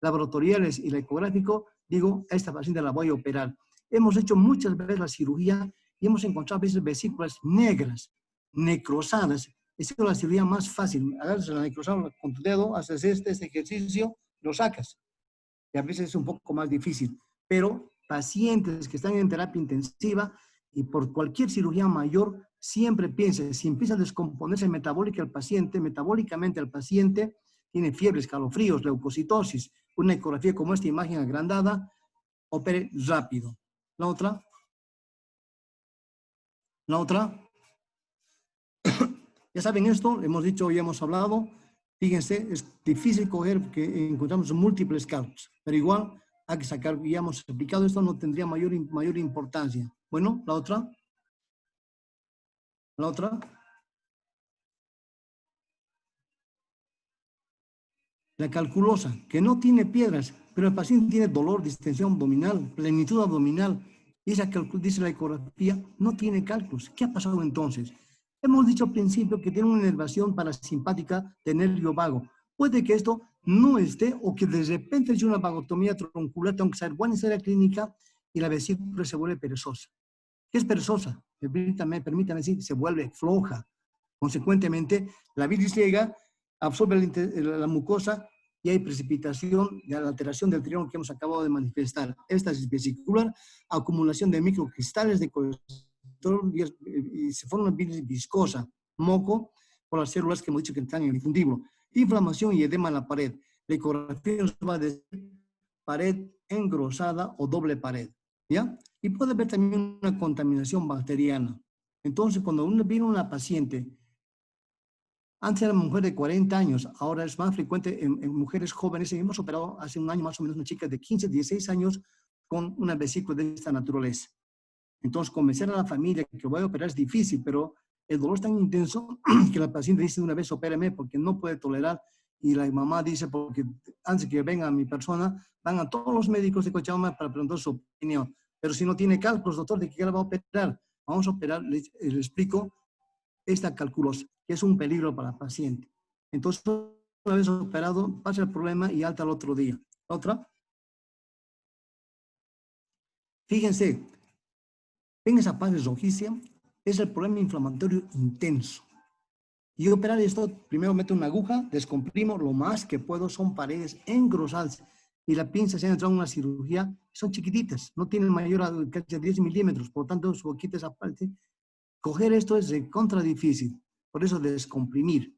laboratoriales y el ecográfico, digo, a esta paciente la voy a operar. Hemos hecho muchas veces la cirugía y hemos encontrado a veces vesículas negras, necrosadas. Esa es la cirugía más fácil. Agarras la necrosada con tu dedo, haces este ejercicio, lo sacas. Y a veces es un poco más difícil. Pero pacientes que están en terapia intensiva y por cualquier cirugía mayor, siempre piensen, si empieza a descomponerse metabólicamente el paciente tiene fiebre, escalofríos, leucocitosis, una ecografía como esta imagen agrandada, opere rápido. La otra. La otra. Ya saben esto, hemos dicho, ya hemos hablado. Fíjense, es difícil coger porque encontramos múltiples casos, pero igual hay que sacar, ya hemos explicado esto, no tendría mayor importancia. Bueno, la otra. La otra. La calculosa, que no tiene piedras, pero el paciente tiene dolor, distensión abdominal, plenitud abdominal, y esa dice la ecografía, no tiene cálculos. ¿Qué ha pasado entonces? Hemos dicho al principio que tiene una inervación parasimpática de nervio vago. Puede que esto no esté o que de repente es una vagotomía troncular, tengo que saber buena historia clínica y la vesícula se vuelve perezosa. ¿Qué es perezosa? Permítame decir, se vuelve floja. Consecuentemente, la bilis llega, absorbe la mucosa y hay precipitación de la alteración del triángulo que hemos acabado de manifestar. Esta es vesicular, acumulación de microcristales de colesterol y se forma una bilis viscosa, moco, por las células que hemos dicho que están en el infundíbulo. Inflamación y edema en la pared. La ecografía nos va a decir pared engrosada o doble pared, ¿ya? Y puede haber también una contaminación bacteriana. Entonces, cuando viene una paciente, antes era mujer de 40 años, ahora es más frecuente en mujeres jóvenes. Hemos operado hace un año más o menos una chica de 15, 16 años con una vesícula de esta naturaleza. Entonces, convencer a la familia que voy a operar es difícil, pero el dolor es tan intenso que la paciente dice de una vez, opérame, porque no puede tolerar. Y la mamá dice, porque antes que venga mi persona, van a todos los médicos de Cochabamba para preguntar su opinión. Pero si no tiene cálculos, doctor, ¿de qué la va a operar? Vamos a operar, le explico, esta calculosa, que es un peligro para el paciente. Entonces, una vez operado, pasa el problema y alta al otro día. ¿Otra? Fíjense, ven esa parte rojiza, es el problema inflamatorio intenso. Y operar esto, primero meto una aguja, descomprimo lo más que puedo, son paredes engrosadas. Y la pinza se ha entrado en una cirugía, son chiquititas, no tienen mayor de 10 milímetros, por lo tanto, su boquita esa parte. Coger esto es contra difícil, por eso descomprimir.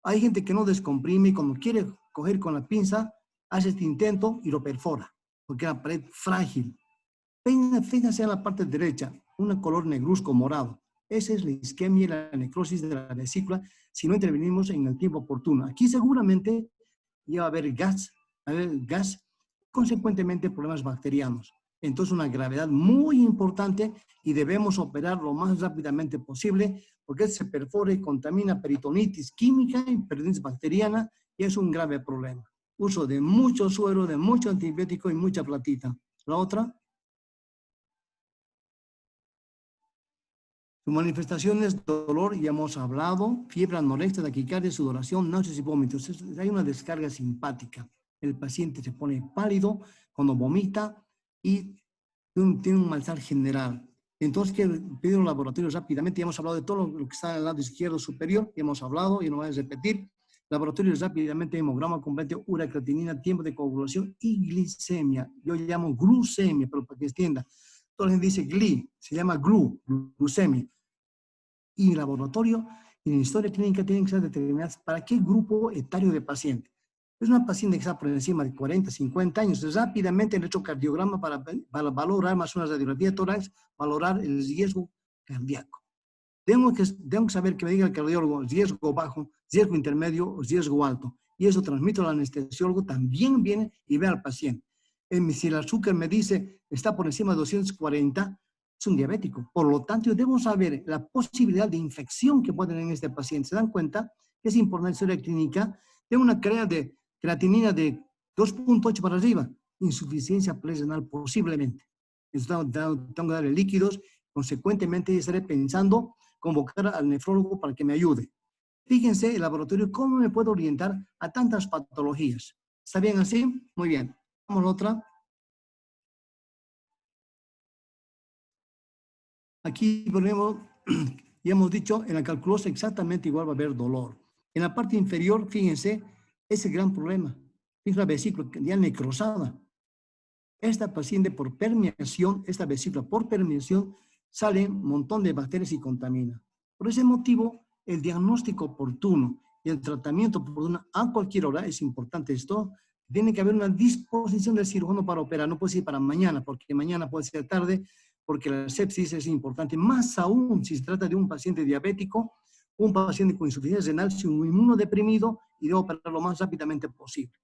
Hay gente que no descomprime y cuando quiere coger con la pinza, hace este intento y lo perfora, porque es la pared frágil. Fíjense en la parte derecha, un color negruzco morado. Esa es la isquemia y la necrosis de la vesícula si no intervenimos en el tiempo oportuno. Aquí seguramente ya va a haber gas, consecuentemente problemas bacterianos. Entonces una gravedad muy importante y debemos operar lo más rápidamente posible porque se perfora y contamina peritonitis química y peritonitis bacteriana y es un grave problema. Uso de mucho suero, de mucho antibiótico y mucha platita. La otra. Su manifestación es dolor, ya hemos hablado, fiebre, anorexia, taquicardia, sudoración, náuseas y vómitos. Hay una descarga simpática. El paciente se pone pálido cuando vomita y tiene un malestar general. Entonces, que pedir un laboratorio rápidamente. Ya hemos hablado de todo lo que está al lado izquierdo superior, ya hemos hablado y no voy a repetir. Laboratorios rápidamente, hemograma completo, ureacreatinina, tiempo de coagulación y glicemia. Yo llamo glucemia, pero para que entienda. Toda la gente dice GLI, se llama glucemia. Y en laboratorio y en historia clínica tienen que ser determinadas para qué grupo etario de paciente. Es una paciente que está por encima de 40, 50 años, rápidamente el electrocardiograma para valorar más una radiografía de tórax, valorar el riesgo cardíaco. Tengo que saber que me diga el cardiólogo riesgo bajo, riesgo intermedio o riesgo alto. Y eso transmito al anestesiólogo, también viene y ve al paciente. Si el azúcar me dice está por encima de 240, es un diabético. Por lo tanto, yo debo saber la posibilidad de infección que puede tener este paciente. ¿Se dan cuenta? Es importante la historia clínica. Tengo una creatinina de 2.8 para arriba. Insuficiencia pleural posiblemente. Entonces, tengo que darle líquidos. Consecuentemente, estaré pensando convocar al nefrólogo para que me ayude. Fíjense el laboratorio, cómo me puedo orientar a tantas patologías. ¿Está bien así? Muy bien. Vamos a otra. Aquí ponemos, ya hemos dicho, en la calculosa exactamente igual va a haber dolor. En la parte inferior, fíjense, es el gran problema. Es la vesícula ya necrosada. Esta paciente por permeación, esta vesícula por permeación, sale un montón de bacterias y contamina. Por ese motivo, el diagnóstico oportuno y el tratamiento oportuno a cualquier hora, es importante esto, tiene que haber una disposición del cirujano para operar, no puede ser para mañana, porque mañana puede ser tarde, porque la sepsis es importante, más aún si se trata de un paciente diabético, un paciente con insuficiencia renal, un inmunodeprimido, y debe operar lo más rápidamente posible.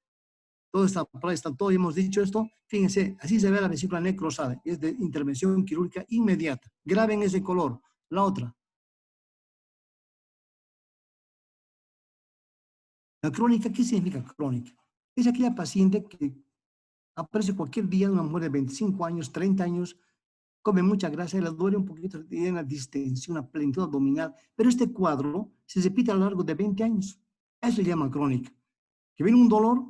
Todo hemos dicho esto, fíjense, así se ve la vesícula necrosada, es de intervención quirúrgica inmediata. Graben ese color. La otra. La crónica, ¿qué significa crónica? Es aquella paciente que aparece cualquier día, una mujer de 25 años, 30 años, come mucha grasa y le duele un poquito, tiene una distensión, una plenitud abdominal, pero este cuadro se repite a lo largo de 20 años. Eso se llama crónica. Que viene un dolor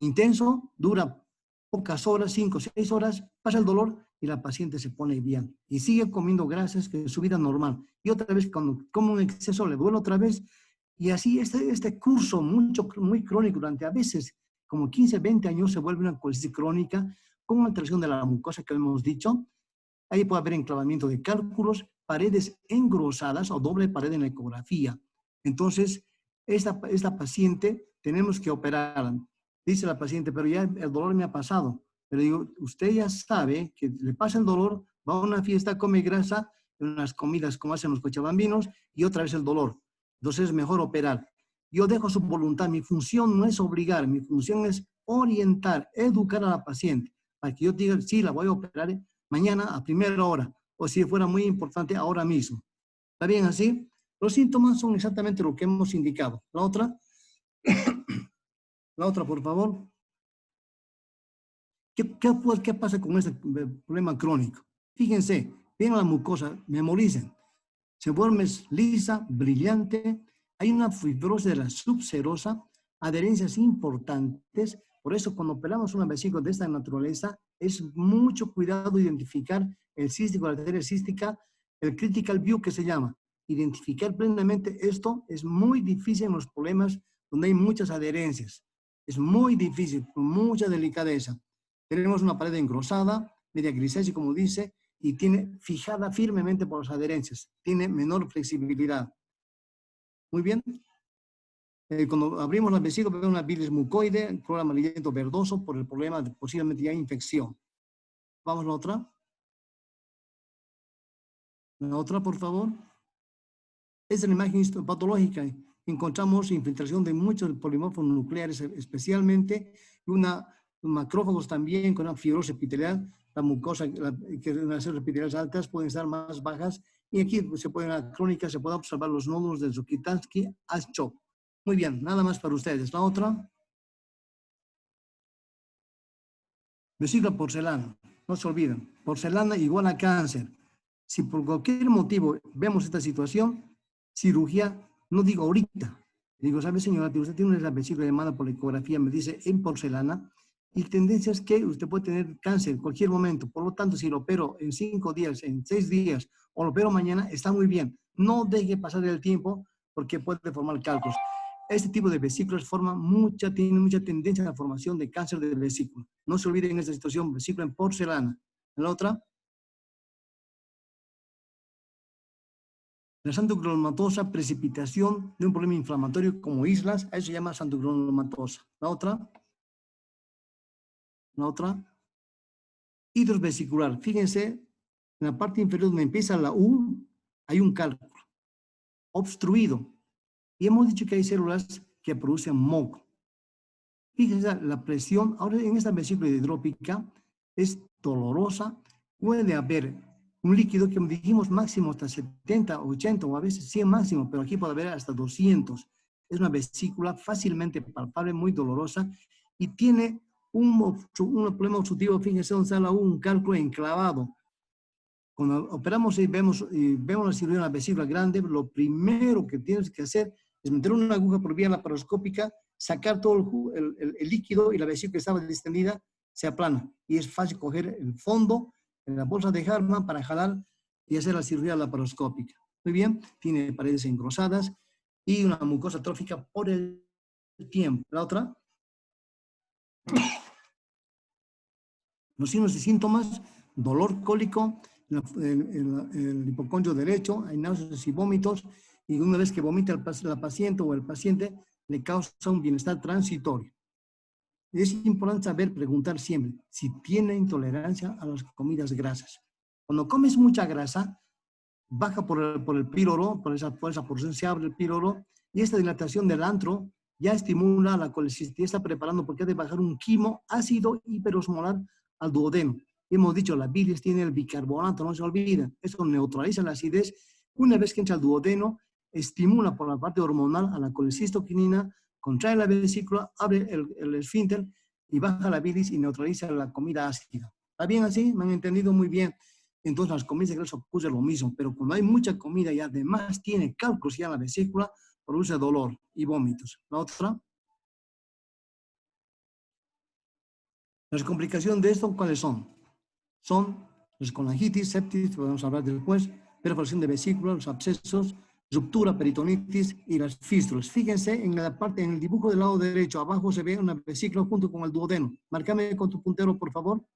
intenso, dura pocas horas, 5 o 6 horas, pasa el dolor y la paciente se pone bien y sigue comiendo grasas, que es su vida normal. Y otra vez, cuando come un exceso, le duele otra vez. Y así este curso muy crónico durante a veces como 15, 20 años se vuelve una colitis crónica con alteración de la mucosa que hemos dicho. Ahí puede haber enclavamiento de cálculos, paredes engrosadas o doble pared en la ecografía. Entonces, esta paciente tenemos que operarla. Dice la paciente, pero ya el dolor me ha pasado. Pero digo, usted ya sabe que le pasa el dolor, va a una fiesta, come grasa, en unas comidas como hacen los cochabambinos, y otra vez el dolor. Entonces es mejor operar. Yo dejo su voluntad. Mi función no es obligar, mi función es orientar, educar a la paciente, para que yo diga, sí, la voy a operar mañana a primera hora, o si fuera muy importante, ahora mismo. ¿Está bien así? Los síntomas son exactamente lo que hemos indicado. La otra, por favor. ¿Qué pasa con este problema crónico? Fíjense, ven la mucosa, memoricen. Se vuelve lisa, brillante, hay una fibrosis de la subserosa, adherencias importantes. Por eso, cuando operamos una vesícula de esta naturaleza, es mucho cuidado identificar el cístico, la arteria cística, el critical view que se llama. Identificar plenamente esto es muy difícil en los problemas donde hay muchas adherencias. Es muy difícil, con mucha delicadeza. Tenemos una pared engrosada, media grisácea, como dice, y tiene fijada firmemente por las adherencias. Tiene menor flexibilidad. Muy bien. Cuando abrimos la vesícula, vemos una bilis mucoide, color amarillento verdoso por el problema de posiblemente ya infección. Vamos a la otra. La otra, por favor. Esta es la imagen histopatológica. Encontramos infiltración de muchos polimorfos nucleares, especialmente macrófagos también con una fibrosis epitelial. La mucosa, que las células epiteliales altas pueden estar más bajas. Y aquí en la crónica se puede observar los nódulos de Zukitansky-Aschov. Muy bien, nada más para ustedes. La otra. Vesícula porcelana. No se olviden. Porcelana igual a cáncer. Si por cualquier motivo vemos esta situación, cirugía, no digo ahorita. Digo, ¿sabe, señora? Usted tiene una vesícula llamada por ecografía, me dice, en porcelana, y tendencia es que usted puede tener cáncer en cualquier momento. Por lo tanto, si lo opero en 5 días, en 6 días, o lo opero mañana, está muy bien. No deje pasar el tiempo porque puede formar cálculos. Este tipo de vesículas tiene mucha tendencia a la formación de cáncer de vesícula. No se olviden en esta situación, vesícula en porcelana. En la otra, la santogranulomatosa, precipitación de un problema inflamatorio como islas, a eso se llama santogranulomatosa. La otra, hidrovesicular. Fíjense, en la parte inferior donde empieza la U, hay un cálculo obstruido. Y hemos dicho que hay células que producen moco. Fíjense, la presión, ahora en esta vesícula hidrópica, es dolorosa, puede haber un líquido que dijimos máximo hasta 70, 80 o a veces 100 máximo, pero aquí puede haber hasta 200. Es una vesícula fácilmente palpable, muy dolorosa y tiene un problema obstructivo. Fíjense donde está un cálculo enclavado. Cuando operamos y vemos la cirugía en la vesícula grande, lo primero que tienes que hacer es meter una aguja por vía laparoscópica, sacar todo el líquido y la vesícula que estaba distendida se aplana. Y es fácil coger el fondo en la bolsa de Hartmann para jalar y hacer la cirugía laparoscópica. Muy bien, tiene paredes engrosadas y una mucosa trófica por el tiempo. La otra. Los signos y síntomas: dolor cólico, el hipocondrio derecho, hay náuseas y vómitos, y una vez que vomita la paciente o el paciente, le causa un bienestar transitorio. Es importante saber, preguntar siempre si tiene intolerancia a las comidas grasas. Cuando comes mucha grasa, baja por el píloro, por esa porción se abre el píloro, y esta dilatación del antro ya estimula la colecistitis, está preparando porque ha de bajar un quimo ácido hiperosmolar al duodeno. Hemos dicho, la bilis tiene el bicarbonato, no se olvida. Eso neutraliza la acidez. Una vez que entra al duodeno, estimula por la parte hormonal a la colecistoquinina, contrae la vesícula, abre el esfínter y baja la bilis y neutraliza la comida ácida. ¿Está bien así? ¿Me han entendido muy bien? Entonces las comidas grasas ocurre lo mismo, pero cuando hay mucha comida y además tiene cálculos ya en la vesícula, produce dolor y vómitos. La otra. Las complicaciones de esto, ¿cuáles son? Son las colangitis, septis, podemos hablar después, perforación de vesícula, los abscesos, ruptura, peritonitis y las fístulas. Fíjense en el dibujo del lado derecho, abajo se ve una vesícula junto con el duodeno. Márcame con tu puntero, por favor.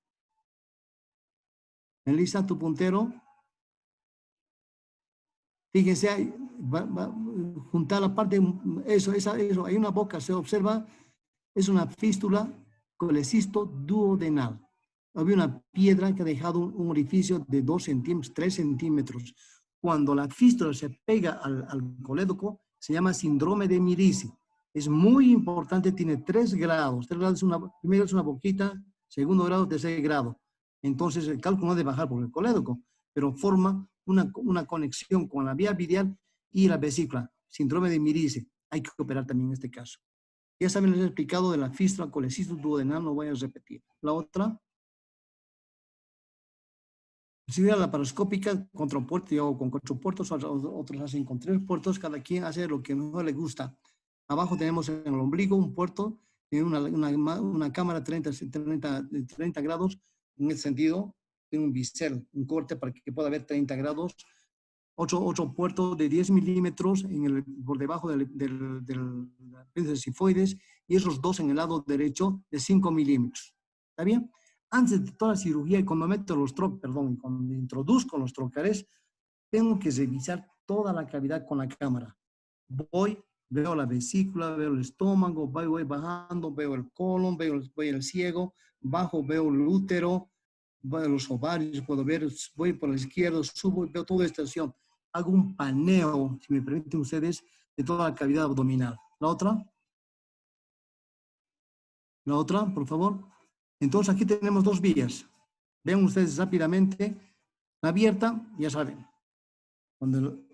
Melissa, tu puntero. Fíjense, juntar la parte, eso, hay una boca, se observa, es una fístula colecisto duodenal. Había una piedra que ha dejado un orificio de 2 centímetros, 3 centímetros. Cuando la fístula se pega al colédoco, se llama síndrome de Mirici. Es muy importante, tiene 3 grados. 3 grados primero es una boquita, segundo grado, tercer grado. Entonces el cálculo no debe bajar por el colédoco, pero forma una conexión con la vía biliar y la vesícula. Síndrome de Mirici. Hay que operar también en este caso. Ya saben, les he explicado de la fístula colecisto duodenal, no voy a repetir. La otra. Cirugía laparoscópica con puerto, yo hago con 4 puertos, otros hacen con 3 puertos, cada quien hace lo que mejor le gusta. Abajo tenemos en el ombligo un puerto, tiene una cámara 30 grados, en ese sentido, tiene un bisel, un corte para que pueda haber 30 grados, 8 puertos de 10 milímetros por debajo del apéndice sifoides y esos 2 en el lado derecho de 5 milímetros. ¿Está bien? Antes de toda la cirugía, cuando cuando introduzco los trocars, tengo que revisar toda la cavidad con la cámara. Veo la vesícula, veo el estómago, voy bajando, veo el colon, veo el ciego, bajo, veo el útero, veo los ovarios, puedo ver, voy por la izquierda, subo, veo toda esta estación. Hago un paneo, si me permiten ustedes, de toda la cavidad abdominal. La otra, por favor. Entonces aquí tenemos 2 vías. Vean ustedes rápidamente. La abierta, ya saben. Cuando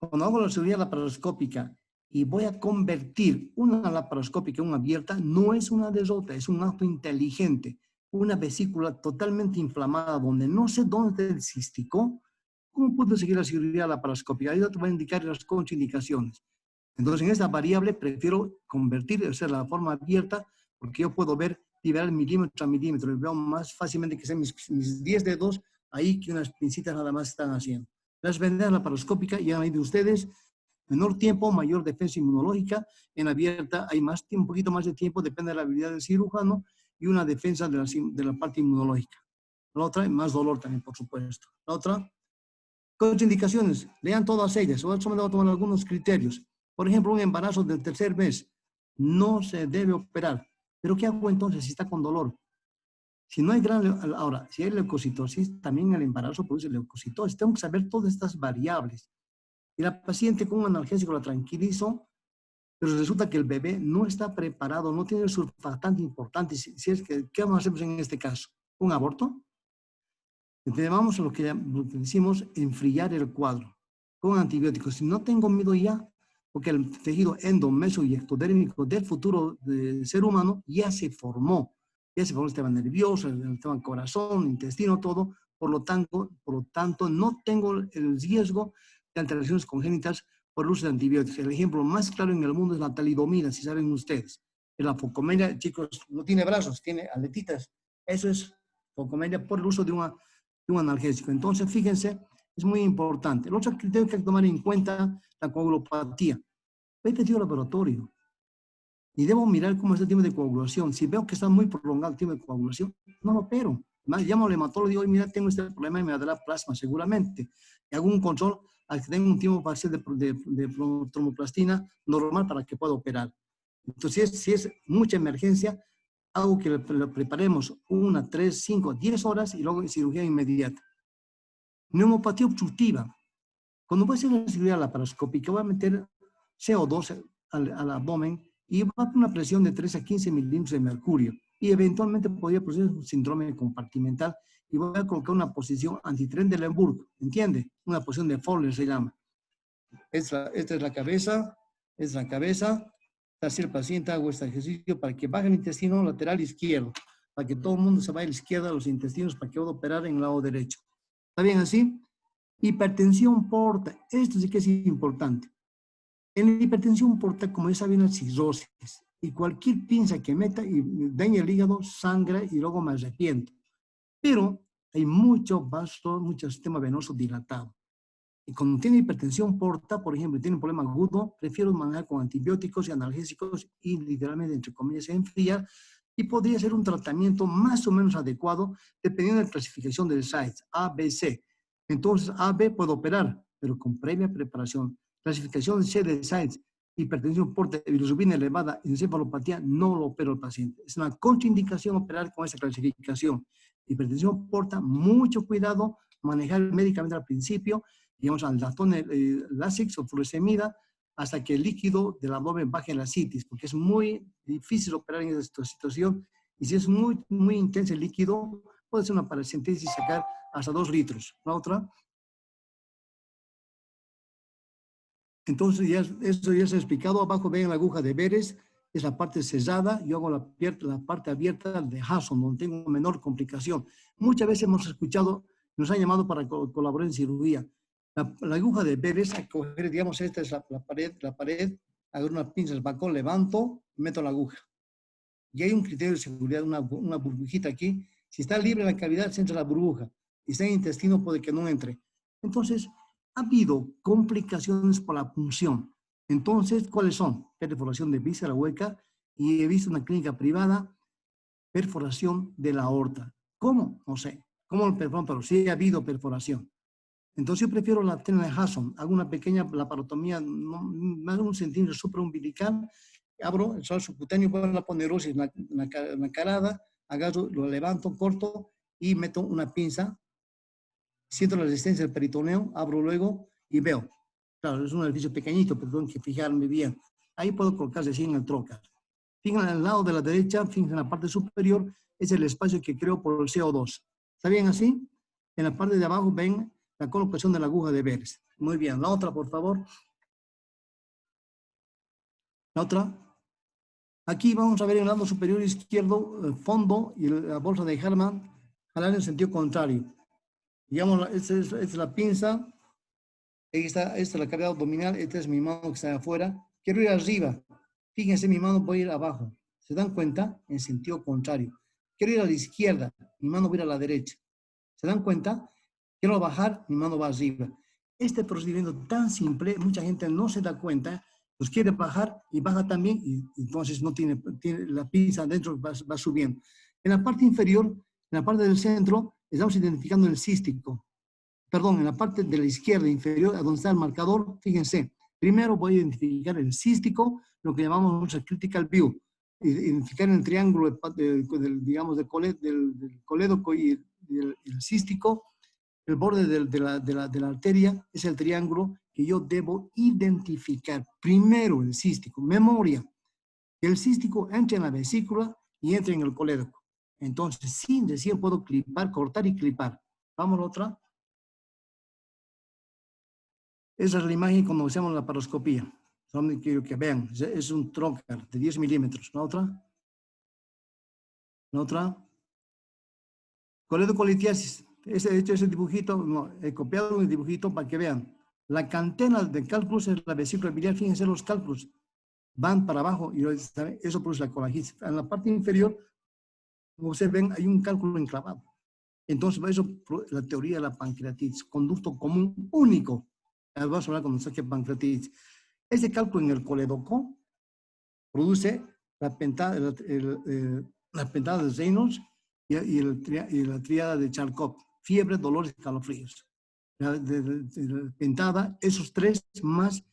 hago la cirugía laparoscópica y voy a convertir una laparoscópica en una abierta, no es una derrota, es un acto inteligente. Una vesícula totalmente inflamada donde no sé dónde el cístico. ¿Cómo puedo seguir la cirugía laparoscópica? Ahí te voy a indicar las contraindicaciones. Entonces, en esta variable prefiero convertir, hacer la forma abierta, porque yo puedo ver, liberar milímetro a milímetro, y veo más fácilmente que sean mis 10 dedos ahí que unas pincitas nada más están haciendo. Las ventajas laparoscópicas, ya han oído ustedes, menor tiempo, mayor defensa inmunológica. En abierta hay un poquito más de tiempo, depende de la habilidad del cirujano, y una defensa de la parte inmunológica. La otra, más dolor también, por supuesto. La otra, contraindicaciones, lean todas ellas, solo me voy a tomar algunos criterios. Por ejemplo, un embarazo del 3er mes no se debe operar. ¿Pero qué hago entonces si está con dolor? Si no hay ahora, si hay leucocitosis, también el embarazo produce leucocitosis. Tengo que saber todas estas variables. Y la paciente con un analgésico la tranquilizo, pero resulta que el bebé no está preparado, no tiene el surfactante importante. Si es que, ¿qué vamos a hacer en este caso? ¿Un aborto? Entonces vamos a lo que decimos enfriar el cuadro con antibióticos. Si no tengo miedo ya, porque el tejido endo, meso y ectodérmico del futuro del ser humano ya se formó el sistema nervioso, el sistema corazón, intestino, todo. Por lo tanto, no tengo el riesgo de alteraciones congénitas por el uso de antibióticos. El ejemplo más claro en el mundo es la talidomida, si saben ustedes. La focomelia, chicos, no tiene brazos, tiene aletitas. Eso es focomelia por el uso de un analgésico. Entonces, fíjense, es muy importante. El otro criterio que hay que tomar en cuenta, la coagulopatía. He pedido laboratorio y debo mirar cómo es el tiempo de coagulación. Si veo que está muy prolongado el tiempo de coagulación, no lo opero. Llamo al hematólogo y digo, mira, tengo este problema y me dará plasma seguramente. Y hago un control al que tenga un tiempo parcial de tromboplastina normal para que pueda operar. Entonces, si es mucha emergencia, hago que lo preparemos 1, 3, 5, 10 horas y luego cirugía inmediata. Neumopatía obstructiva. Cuando voy a hacer la cirugía laparoscópica, voy a meter CO2 al abdomen y va a poner una presión de 3 a 15 milímetros de mercurio. Y eventualmente podría producir un síndrome compartimental y voy a colocar una posición anti-Trendelenburg, ¿entiende? Una posición de Fowler se llama. Esta es la cabeza, Así el paciente hago este ejercicio para que baje el intestino lateral izquierdo, para que todo el mundo se vaya a la izquierda de los intestinos para que pueda operar en el lado derecho. ¿Está bien así? Hipertensión porta. Esto sí que es importante. En la hipertensión porta, como ya saben, la cirrosis. Y cualquier pinza que meta y dañe el hígado, sangra y luego me arrepiento. Pero hay mucho vaso, mucho sistema venoso dilatado. Y cuando tiene hipertensión porta, por ejemplo, y tiene un problema agudo, prefiero manejar con antibióticos y analgésicos y literalmente, entre comillas, enfriar. Y podría ser un tratamiento más o menos adecuado dependiendo de la clasificación del SIDS, A, B, C. Entonces, A, B puedo operar, pero con previa preparación. Clasificación C de SIDS, hipertensión porta, bilirrubina elevada, encefalopatía, no lo opero al paciente. Es una contraindicación operar con esa clasificación. Hipertensión porta, mucho cuidado, manejar médicamente al principio, digamos, al latón Lasix o furosemida, hasta que el líquido del abdomen baje en la citis, porque es muy difícil operar en esta situación, y si es muy, muy intenso el líquido, puede ser una paracentesis y sacar hasta 2 litros. La otra. Entonces, eso ya se ha explicado. Abajo ven la aguja de Beres, es la parte cerrada. Yo hago la parte abierta de Hasson, donde tengo menor complicación. Muchas veces hemos escuchado, nos han llamado para colaborar en cirugía. La aguja de Beres, a coger, digamos, esta es la pared, agarro una pinza, el balcón, levanto, meto la aguja. Y hay un criterio de seguridad, una burbujita aquí. Si está libre la cavidad, se entra la burbuja. Y está en el intestino, puede que no entre. Entonces, ha habido complicaciones por la punción. Entonces, ¿cuáles son? Perforación de víscera hueca y he visto una clínica privada, perforación de la aorta. ¿Cómo? No sé. ¿Cómo lo perforan? Pero sí ha habido perforación. Entonces yo prefiero la técnica de Hasson. Hago una pequeña laparotomía, más de 1 centímetro supraumbilical, abro el suelo subcutáneo, pongo la ponerosis en la carada, agarro, lo levanto, corto y meto una pinza, siento la resistencia del peritoneo, abro luego y veo. Claro, es un edificio pequeñito, pero tengo que fijarme bien. Ahí puedo colocar recién el trocar. Fíjense al lado de la derecha, fíjense en la parte superior, es el espacio que creo por el CO2. ¿Está bien así? En la parte de abajo ven la colocación de la aguja de Beres. Muy bien, la otra, por favor. La otra. Aquí vamos a ver en el lado superior izquierdo el fondo y la bolsa de Hermann jalar en sentido contrario. Digamos, esta es la pinza, esta es la cavidad abdominal, esta es mi mano que está afuera. Quiero ir arriba. Fíjense, mi mano voy a ir abajo. ¿Se dan cuenta? En sentido contrario. Quiero ir a la izquierda, mi mano va a ir a la derecha. ¿Se dan cuenta? Quiero bajar, mi mano va arriba. Este procedimiento tan simple, mucha gente no se da cuenta, pues quiere bajar y baja también, y entonces no tiene la pinza adentro, va subiendo. En la parte inferior, en la parte del centro, estamos identificando el cístico. Perdón, en la parte de la izquierda inferior, a donde está el marcador, fíjense, primero voy a identificar el cístico, lo que llamamos nuestra critical view, identificar el triángulo, digamos, del colédoco y el cístico. El borde de la arteria es el triángulo que yo debo identificar. Primero el cístico, memoria. El cístico entra en la vesícula y entra en el colédoco. Entonces, sin decir, puedo clipar, cortar y clipar. Vamos a la otra. Esa es la imagen cuando hacemos la paroscopía. Solamente quiero que vean. Es un trocar de 10 milímetros. La otra. La otra. Coledocolitiasis. De hecho, ese dibujito, no, he copiado un dibujito para que vean. La cantena de cálculos es la vesícula biliar. Fíjense los cálculos. Van para abajo y eso produce la colangitis. En la parte inferior, como ustedes ven, hay un cálculo enclavado. Entonces, por eso la teoría de la pancreatitis, conducto común único. Vamos a hablar cuando saque pancreatitis. Ese cálculo en el coledoco produce la pentada, la pentada de Reynolds y la tríada de Charcot. Fiebre, dolores, escalofríos. La pentada, esos tres más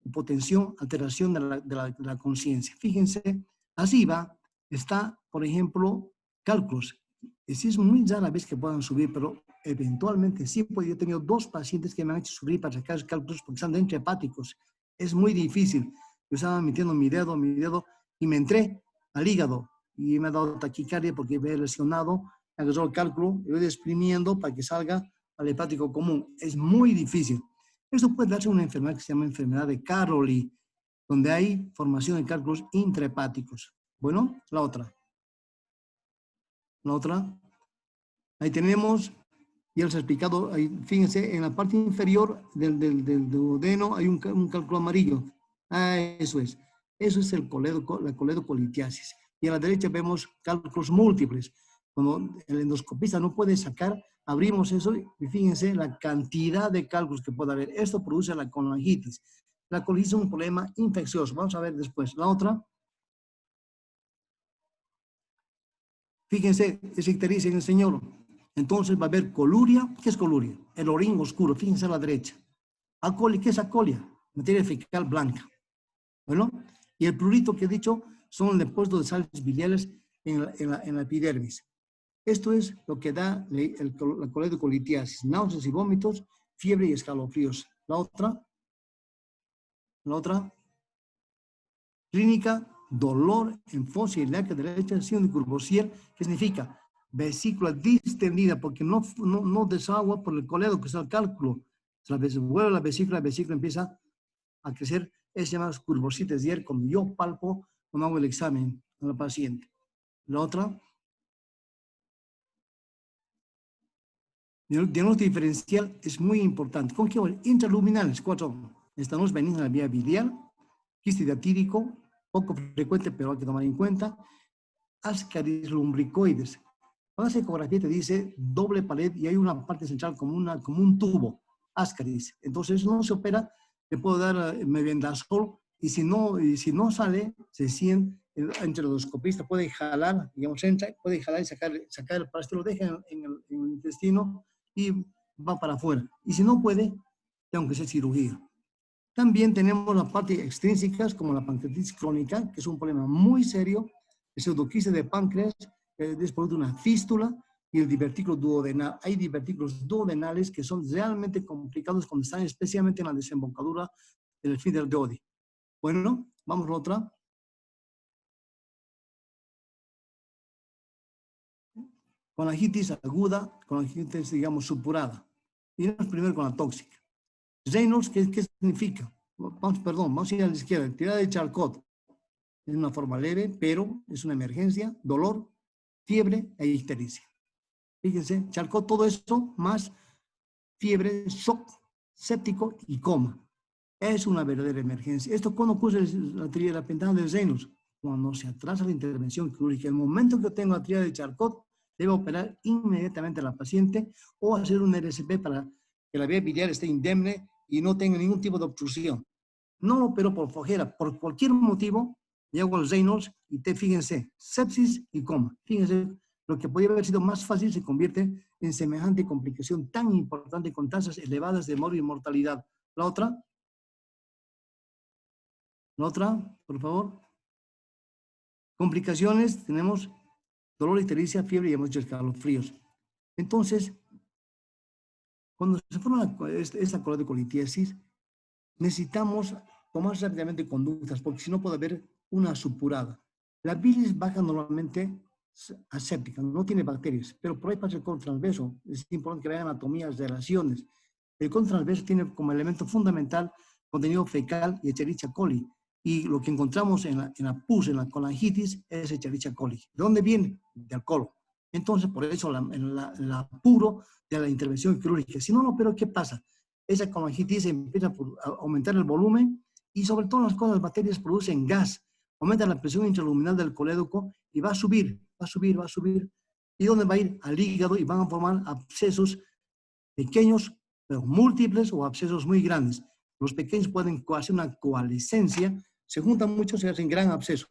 hipotensión, alteración de la conciencia. Fíjense, arriba está, por ejemplo, cálculos. Sí es muy rara vez que puedan subir, pero eventualmente sí, pues yo he tenido 2 pacientes que me han hecho subir para sacar los cálculos porque están dentro hepáticos. Es muy difícil. Yo estaba metiendo mi dedo, y me entré al hígado y me ha dado taquicardia porque me he lesionado, me agarró el cálculo, y voy exprimiendo para que salga al hepático común. Es muy difícil. Esto puede darse una enfermedad que se llama enfermedad de Caroli, donde hay formación de cálculos intrahepáticos. Bueno, la otra. La otra. Ahí tenemos, ya les he explicado, ahí, fíjense, en la parte inferior del duodeno hay un cálculo amarillo. Ah, eso es. Eso es la coledocolitiasis. Y a la derecha vemos cálculos múltiples. Cuando el endoscopista no puede sacar, abrimos eso y fíjense la cantidad de cálculos que puede haber. Esto produce la colangitis. La colangitis es un problema infeccioso. Vamos a ver después. La otra. Fíjense, se ictericia en el señor. Entonces va a haber coluria. ¿Qué es coluria? El orín oscuro. Fíjense a la derecha. Acolia. ¿Qué es acolia? Materia fecal blanca. Bueno, y el prurito que he dicho son el depósito de sales biliares en la epidermis. Esto es lo que da la coledocolitiasis, náuseas y vómitos, fiebre y escalofríos. La otra, clínica, dolor en fosa ilíaca derecha, síndrome de Courvoisier, que significa vesícula distendida, porque no desagua por el coledo, que es el cálculo. A veces vuelve la vesícula empieza a crecer. Se llama Courvoisier cuando yo palpo, cuando hago el examen a la paciente. La otra, el diagnóstico diferencial es muy importante. ¿Con qué? Intraluminales, 4. Estanos benignos en la vía biliar, quiste diatídico, poco frecuente, pero hay que tomar en cuenta. Ascaris lumbricoides. Cuando la ecografía te dice doble pared y hay una parte central como un tubo, ascaris. Entonces no se opera, le puedo dar mebendazol y si no sale, se siente entre los endoscopistas, puede jalar, digamos, puede jalar y sacar el parásito, lo deja en el intestino y va para afuera. Y si no puede, tengo que hacer cirugía. También tenemos las partes extrínsecas como la pancreatitis crónica, que es un problema muy serio, el pseudoquiste de páncreas, es producto de una fístula, y el divertículo duodenal. Hay divertículos duodenales que son realmente complicados cuando están especialmente en la desembocadura del esfínter de Oddi. Bueno, vamos a la otra. Colangitis aguda, colangitis, digamos, supurada. Iremos primero con la tóxica. Reynolds, ¿qué significa? Vamos a ir a la izquierda. Tirada de Charcot. Es una forma leve, pero es una emergencia, dolor, fiebre e ictericia. Fíjense, Charcot, todo esto más fiebre, shock, séptico y coma. Es una verdadera emergencia. ¿Esto cuándo ocurre la pentada de Reynolds? Cuando se atrasa la intervención quirúrgica. El momento que yo tengo la tríada de Charcot, debo operar inmediatamente a la paciente o hacer un RCP para que la vía biliar esté indemne y no tenga ningún tipo de obstrucción. No lo opero por flojera, por cualquier motivo, llego al Reynolds y fíjense, sepsis y coma. Fíjense, lo que podría haber sido más fácil se convierte en semejante complicación tan importante con tasas elevadas de morbidez y mortalidad. La otra, por favor. Complicaciones, tenemos dolor, ictericia, fiebre y hemos dicho escalofríos. Entonces, cuando se forma esta coledocolitiasis, necesitamos tomar rápidamente conductas, porque si no puede haber una supurada. La bilis baja normalmente aséptica, no tiene bacterias, pero por ahí pasa el colon transverso. Es importante que vean anatomías de relaciones. El colon transverso tiene como elemento fundamental contenido fecal y Escherichia coli. Y lo que encontramos en la pus, en la colangitis, es Escherichia coli. ¿De dónde viene? Del colon. Entonces, por eso el apuro de la intervención quirúrgica. Si no, pero ¿qué pasa? Esa colangitis empieza a aumentar el volumen y sobre todo las bacterias producen gas, aumenta la presión intraluminal del colédoco y va a subir, va a subir, va a subir. ¿Y dónde va a ir? Al hígado y van a formar abscesos pequeños, pero múltiples o abscesos muy grandes. Los pequeños pueden hacer una coalescencia, se juntan muchos y hacen gran absceso.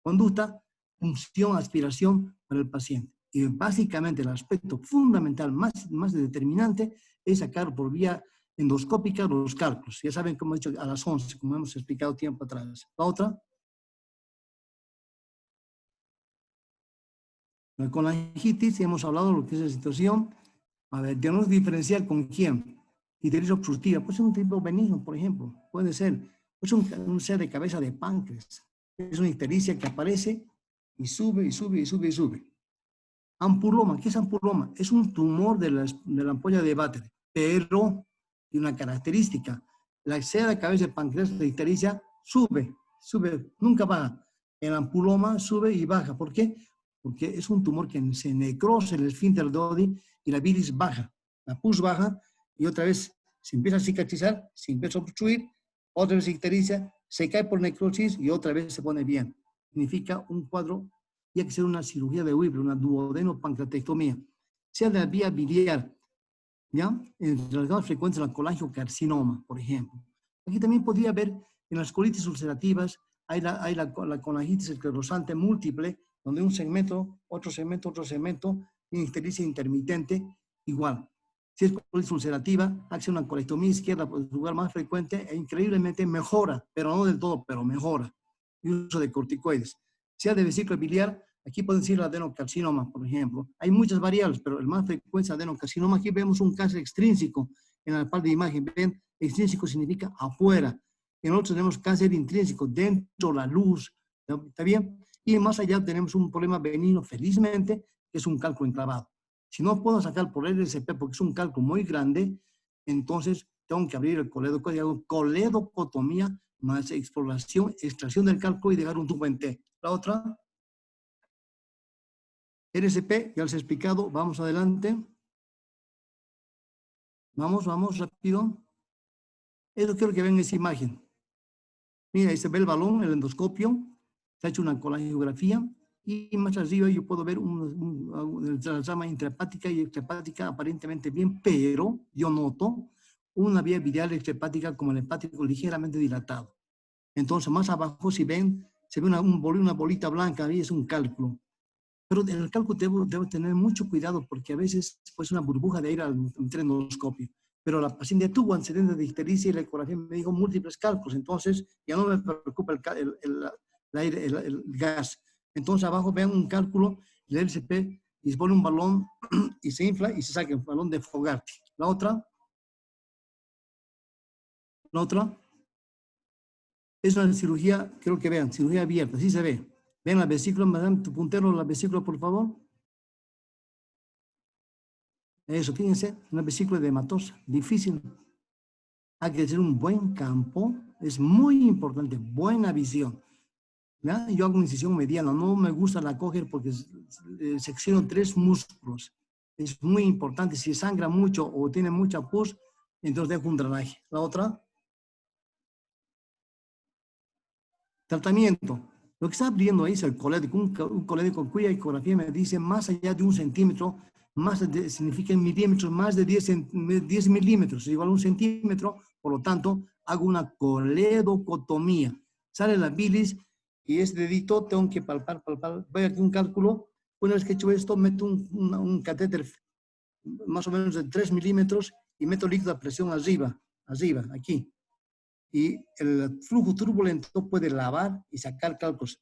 Conducta, función, aspiración para el paciente. Y básicamente el aspecto fundamental más determinante es sacar por vía endoscópica los cálculos. Ya saben, como he dicho, a las 11, como hemos explicado tiempo atrás. La otra. La colangitis, hemos hablado de lo que es la situación. A ver, tenemos que diferenciar con quién. Ictericia obstructiva, puede ser un tipo benigno, por ejemplo. Puede ser un ser de cabeza de páncreas. Es una ictericia que aparece y sube, y sube, y sube, y sube. Ampuloma, ¿qué es ampuloma? Es un tumor de la ampolla de Vater, pero tiene una característica. La seda de cabeza de páncreas de ictericia sube, sube, nunca baja. El ampuloma sube y baja. ¿Por qué? Porque es un tumor que se necrosa el esfínter Dodi y la bilis baja. La pus baja y otra vez se empieza a cicatrizar, se empieza a obstruir, otra vez ictericia, se cae por necrosis y otra vez se pone bien. Significa un cuadro, y hay que hacer una cirugía de Weber, una duodenopancreatectomía, sea de la vía biliar, ¿ya? Entre las más frecuentes la colangiocarcinoma, por ejemplo. Aquí también podría haber, en las colitis ulcerativas, hay la colangitis esclerosante múltiple, donde un segmento, otro segmento, otro segmento, tiene ictericia intermitente, igual. Si es colitis ulcerativa, hace una colectomía izquierda, pues, el lugar más frecuente, e increíblemente mejora, pero no del todo, pero mejora. Y uso de corticoides. Sea de vesícula biliar, aquí pueden decir el adenocarcinoma, por ejemplo. Hay muchas variables, pero el más frecuente es adenocarcinoma. Aquí vemos un cáncer extrínseco en la parte de imagen. Ven, extrínseco significa afuera. En otros tenemos cáncer intrínseco, dentro, la luz. ¿Está bien? Y más allá tenemos un problema benigno, felizmente, que es un cálculo enclavado. Si no puedo sacar por el LSP porque es un cálculo muy grande, entonces tengo que abrir el colédoco y hago coledocotomía más exploración, extracción del cálculo y dejar un tubo en T. La otra, RCP, ya les he explicado, vamos adelante. Vamos rápido. Eso quiero que vean esa imagen. Mira, ahí se ve el balón, el endoscopio, se ha hecho una colangiografía y más arriba yo puedo ver la rama intrahepática y extrahepática aparentemente bien, pero yo noto una vía biliar extrahepática como el hepático ligeramente dilatado. Entonces, más abajo, si ven, se ve una bolita blanca, ahí es un cálculo. Pero en el cálculo debo tener mucho cuidado porque a veces pues una burbuja de aire al endoscopio. Pero la paciente tuvo antecedentes de ictericia y la ecografía me dijo múltiples cálculos, entonces ya no me preocupa el gas. Entonces abajo vean un cálculo, el LCP, y se pone un balón y se infla y se saca un balón de Fogarty. La otra es una cirugía, creo que vean, cirugía abierta, así se ve. Vean la vesícula, madame, tu puntero, la vesícula, por favor. Eso, fíjense, una vesícula edematosa, difícil. Hay que tener un buen campo, es muy importante, buena visión. ¿Ya? Yo hago una incisión mediana, no me gusta la coger porque secciono 3 músculos. Es muy importante, si sangra mucho o tiene mucha pus, entonces dejo un drenaje. La otra, tratamiento. Lo que está abriendo ahí es el colédico, un colédico cuya ecografía me dice más allá de 1 centímetro, significa en milímetros, más de 10 milímetros, es igual a 1 centímetro, por lo tanto, hago una coledocotomía. Sale la bilis y este dedito tengo que palpar. Voy a hacer un cálculo. Una vez que he hecho esto, meto un catéter más o menos de 3 milímetros y meto líquido a presión arriba, aquí. Y el flujo turbulento puede lavar y sacar cálculos.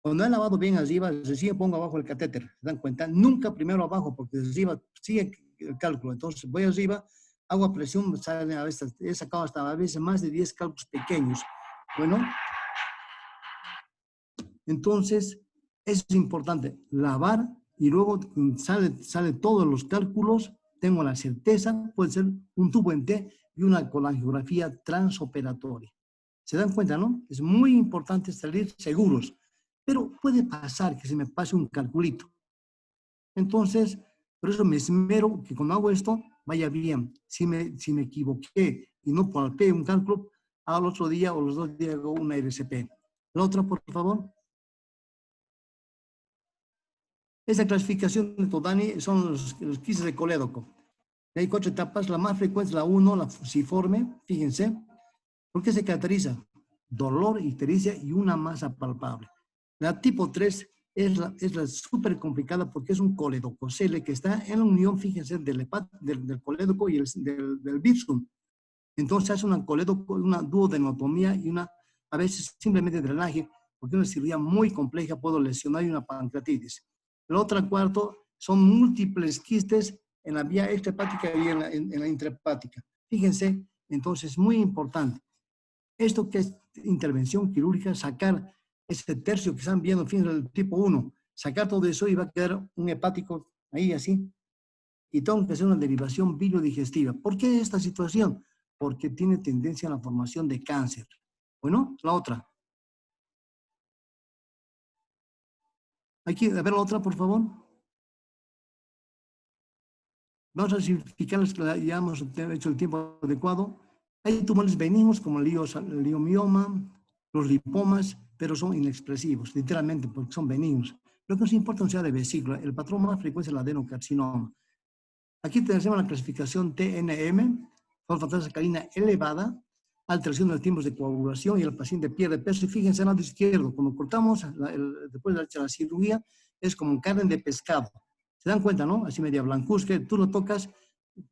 Cuando he lavado bien arriba, recién pongo abajo el catéter. ¿Se dan cuenta? Nunca primero abajo, porque arriba sigue el cálculo. Entonces voy arriba, hago a presión, a veces, he sacado hasta a veces más de 10 cálculos pequeños. Bueno, entonces es importante lavar y luego sale todos los cálculos, tengo la certeza, puede ser un tubo en T y una colangiografía transoperatoria. ¿Se dan cuenta, no? Es muy importante salir seguros, pero puede pasar que se me pase un calculito. Entonces, por eso me esmero que cuando hago esto, vaya bien. Si me equivoqué y no palpé un cálculo, al otro día o los 2 días hago una RCP. La otra, por favor. Esta clasificación de Todani son los quises de colédoco. Hay 4 etapas. La más frecuente es la 1, la fusiforme. Fíjense. ¿Por qué se caracteriza? Dolor, ictericia y una masa palpable. La tipo 3 es la súper complicada porque es un coledococele que está en la unión, fíjense, del colédoco y del bipsum. Entonces hace una duodenotomía y a veces simplemente drenaje, porque es una cirugía muy compleja, puedo lesionar y una pancreatitis. La otra cuarto son múltiples quistes en la vía extrahepática y en la intrahepática. Fíjense, entonces muy importante. Esto que es intervención quirúrgica, sacar ese tercio que están viendo, fíjense, el tipo 1, sacar todo eso y va a quedar un hepático ahí así. Y tengo que hacer una derivación biliodigestiva. ¿Por qué esta situación? Porque tiene tendencia a la formación de cáncer. Bueno, la otra. Aquí, a ver la otra, por favor. Vamos a simplificarles que ya hemos hecho el tiempo adecuado. Hay tumores benignos como el liomioma, los lipomas, pero son inexpresivos, literalmente, porque son benignos. Lo que nos importa es de vesícula. El patrón más frecuente es el adenocarcinoma. Aquí tenemos la clasificación TNM, fosfatasa alcalina elevada, alteración de los tiempos de coagulación y el paciente pierde peso. Y fíjense en el lado izquierdo, cuando cortamos después de la cirugía, es como carne de pescado. ¿Se dan cuenta, no? Así media blancuzca, tú lo tocas,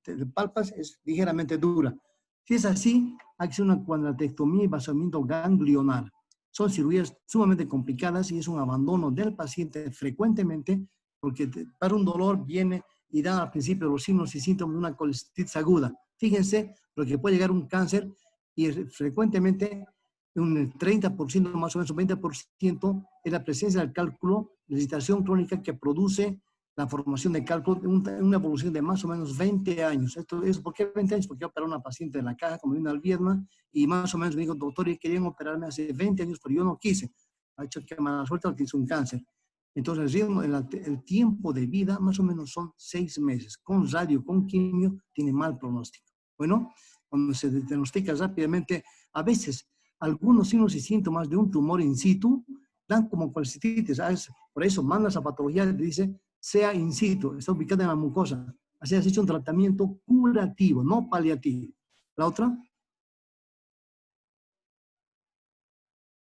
te palpas, es ligeramente dura. Si es así, hay que hacer una cuadratectomía y vaciamiento ganglionar. Son cirugías sumamente complicadas y es un abandono del paciente frecuentemente porque para un dolor viene y dan al principio los signos y síntomas de una colestitis aguda. Fíjense lo que puede llegar a un cáncer y frecuentemente un 30% más o menos, un 20% es la presencia del cálculo, la excitación crónica que produce la formación de cálculo, una evolución de más o menos 20 años. Esto es, ¿por qué 20 años? Porque yo operé a una paciente de la caja, como vino al Vietnam, y más o menos me dijo, doctor, querían operarme hace 20 años, pero yo no quise. Ha hecho que mala suerte porque hizo un cáncer. Entonces, el tiempo de vida más o menos son 6 meses. Con radio, con quimio, tiene mal pronóstico. Bueno, cuando se diagnostica rápidamente, a veces algunos signos y síntomas de un tumor in situ dan como colestitis. Por eso mandas a patología y dice, sea in situ, está ubicada en la mucosa. Así has hecho un tratamiento curativo, no paliativo. La otra.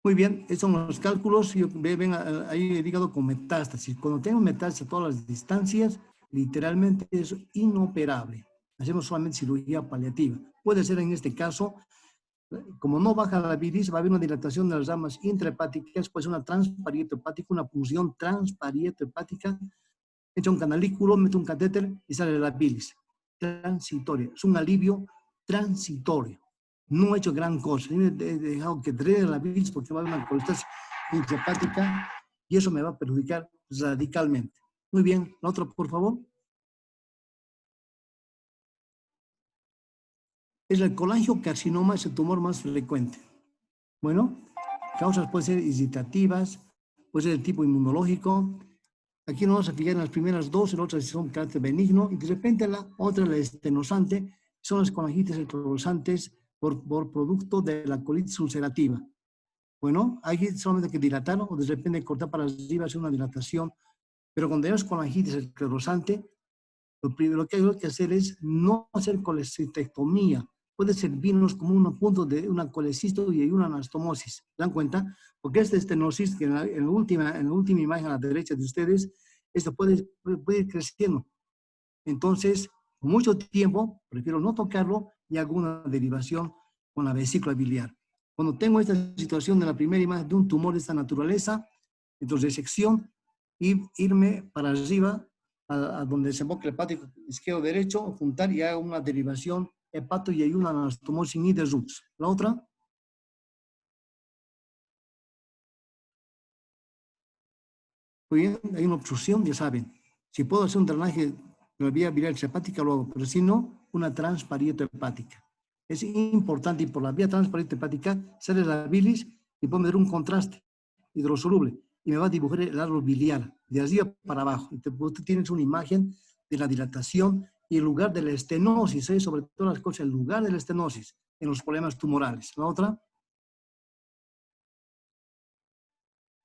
Muy bien, esos son los cálculos. Ven ahí el hígado con metástasis. Cuando tengo metástasis a todas las distancias, literalmente es inoperable. Hacemos solamente cirugía paliativa. Puede ser en este caso, como no baja la bilis, va a haber una dilatación de las ramas intrahepáticas, puede ser una transparieto hepática, una punción transparieto hepática, echa un canalículo, mete un catéter y sale la bilis. Transitoria. Es un alivio transitorio. No he hecho gran cosa. He dejado que drene la bilis porque va a haber una colestasis intrahepática y eso me va a perjudicar radicalmente. Muy bien. La otra, por favor. Es el colangiocarcinoma, es el tumor más frecuente. Bueno, causas pueden ser excitativas, puede ser de tipo inmunológico. Aquí nos vamos a fijar en las primeras dos, las otras son carácter benigno, y de repente la otra, la estenosante, son las colangitis esclerosantes por producto de la colitis ulcerativa. Bueno, hay solamente que dilatar o de repente cortar para arriba, hacer una dilatación, pero cuando tenemos colangitis esclerosante, lo primero que hay que hacer es no hacer colecistectomía. Puede servirnos como un punto de una colecisto y una anastomosis. ¿Se dan cuenta? Porque esta estenosis, que en la última imagen a la derecha de ustedes, esto puede ir creciendo. Entonces, con mucho tiempo, prefiero no tocarlo y hago una derivación con la vesícula biliar. Cuando tengo esta situación de la primera imagen de un tumor de esta naturaleza, entonces resección y irme para arriba a donde desemboca el hepático izquierdo derecho, juntar y hago una derivación hepato y hay una anastomosis in the roots. La otra. Muy bien, hay una obstrucción, ya saben. Si puedo hacer un drenaje de la vía biliar hepática, lo hago, pero si no, una transparieto hepática. Es importante, y por la vía transparieto hepática sale la bilis y puedo meter un contraste hidrosoluble y me va a dibujar el árbol biliar de arriba para abajo. Y tú tienes una imagen de la dilatación y el lugar de la estenosis, sobre todas las cosas, el lugar de la estenosis en los problemas tumorales. La otra.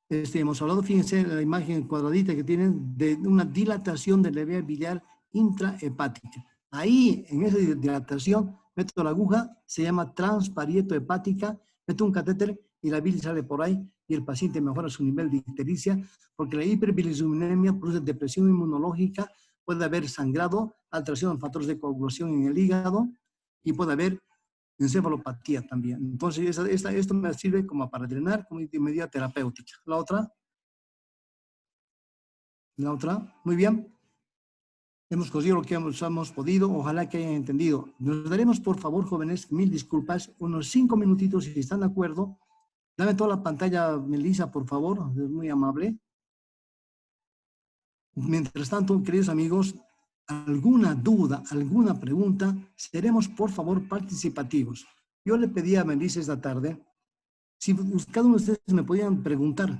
Hemos hablado, fíjense en la imagen cuadradita que tienen de una dilatación de la vía biliar intrahepática. Ahí, en esa dilatación, meto la aguja, se llama transparieto hepática, meto un catéter y la bilis sale por ahí y el paciente mejora su nivel de ictericia, porque la hiperbilisuminemia produce depresión inmunológica, puede haber sangrado, alteración de factores de coagulación en el hígado y puede haber encefalopatía también. Entonces, esto me sirve como para drenar, como medida terapéutica. La otra. Muy bien. Hemos conseguido lo que hemos podido. Ojalá que hayan entendido. Nos daremos, por favor, jóvenes, 1000 disculpas, unos 5 minutitos, si están de acuerdo. Dame toda la pantalla, Melissa, por favor. Es muy amable. Mientras tanto, queridos amigos, alguna duda, alguna pregunta, seremos, por favor, participativos. Yo le pedí a Melissa esta tarde si cada uno de ustedes me podían preguntar.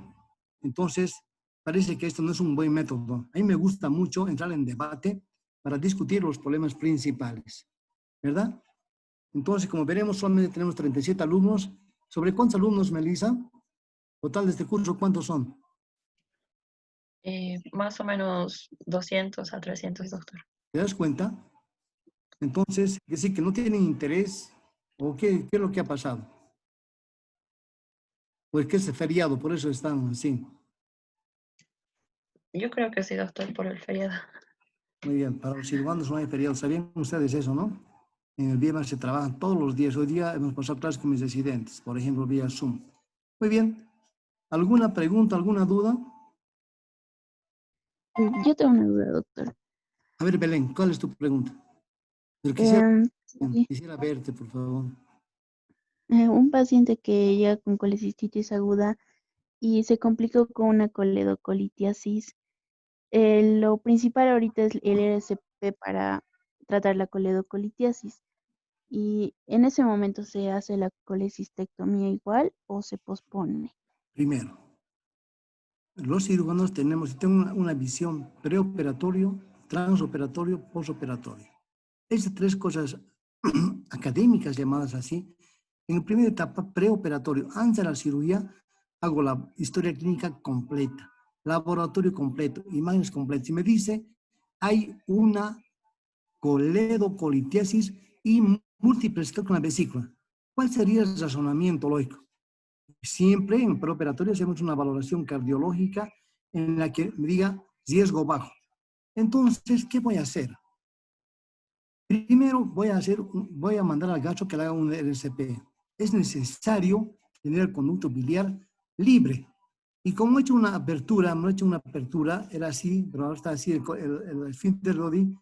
Entonces, parece que esto no es un buen método. A mí me gusta mucho entrar en debate para discutir los problemas principales, ¿verdad? Entonces, como veremos, solamente tenemos 37 alumnos. ¿Sobre cuántos alumnos, Melissa? Total de este curso, ¿cuántos son? Más o menos 200 a 300, doctor. ¿Te das cuenta? Entonces, es decir, que no tienen interés, o qué es lo que ha pasado. Pues que es feriado, por eso están así. Yo creo que sí, doctor, por el feriado. Muy bien, para los cirujanos no hay feriado. ¿Sabían ustedes eso, no? En el viernes se trabajan todos los días. Hoy día hemos pasado clases con mis residentes, por ejemplo, vía Zoom. Muy bien. ¿Alguna pregunta, alguna duda? Yo tengo una duda, doctor. A ver, Belén, ¿cuál es tu pregunta? Pero Sí, quisiera verte, por favor. un paciente que llega con colecistitis aguda y se complicó con una coledocolitiasis. Lo principal ahorita es el RCP para tratar la coledocolitiasis. Y en ese momento se hace la colecistectomía igual o se pospone. Primero, los cirujanos tengo una visión preoperatorio, transoperatorio, posoperatorio. Esas tres cosas académicas llamadas así. En la primera etapa, preoperatorio, antes de la cirugía, hago la historia clínica completa, laboratorio completo, imágenes completas. Y me dice, hay una coledocolitiasis y múltiple esclerosis con la vesícula. ¿Cuál sería el razonamiento lógico? Siempre en preoperatorio hacemos una valoración cardiológica en la que me diga riesgo bajo. Entonces, ¿qué voy a hacer? Primero voy a mandar al gasto que le haga un RCP. Es necesario tener el conducto biliar libre. Y como he hecho una apertura, era así, pero ahora está así el esfínter Roddy.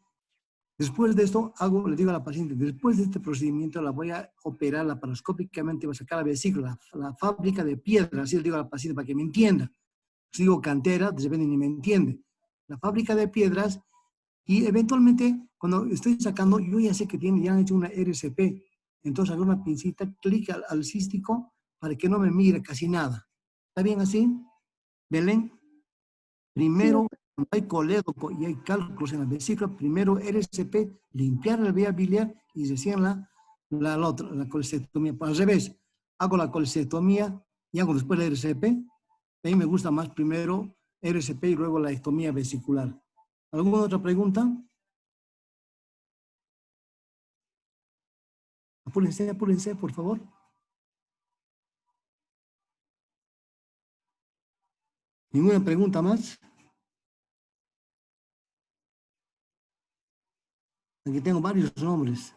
Después de esto, le digo a la paciente, después de este procedimiento la voy a operar laparoscópicamente, voy a sacar la vesícula, la fábrica de piedra, así le digo a la paciente para que me entienda. Si digo cantera, de repente ni me entiende. La fábrica de piedras, y eventualmente, cuando estoy sacando, yo ya sé que ya han hecho una RCP. Entonces hago una pincita, clic al cístico para que no me mire casi nada. ¿Está bien así? Belén, Sí, primero, doctor. cuando hay colédoco y hay cálculos en la vesícula, primero RCP, limpiar la vía biliar y recién la colecectomía. Al revés, hago la colecectomía y hago después la RCP. A mí me gusta más primero RCP y luego la ectomía vesicular. ¿Alguna otra pregunta? Apúrense, por favor. ¿Ninguna pregunta más? Aquí tengo varios nombres.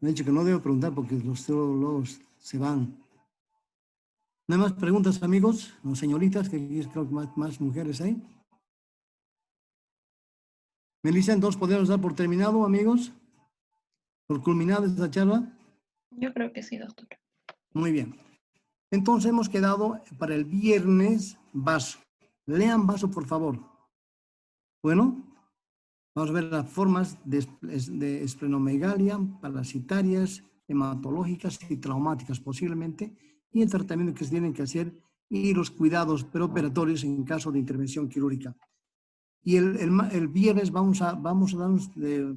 Me han dicho que no debo preguntar porque los teólogos se van. ¿No hay más preguntas, amigos? ¿No, señoritas? Que aquí creo que más mujeres hay. Melissa, entonces podemos dar por terminado, amigos. Por culminada esta charla. Yo creo que sí, doctor. Muy bien. Entonces hemos quedado para el viernes vaso. Lean vaso, por favor. Bueno, vamos a ver las formas de esplenomegalia, parasitarias, hematológicas y traumáticas posiblemente, y el tratamiento que se tienen que hacer y los cuidados preoperatorios en caso de intervención quirúrgica. Y el viernes vamos a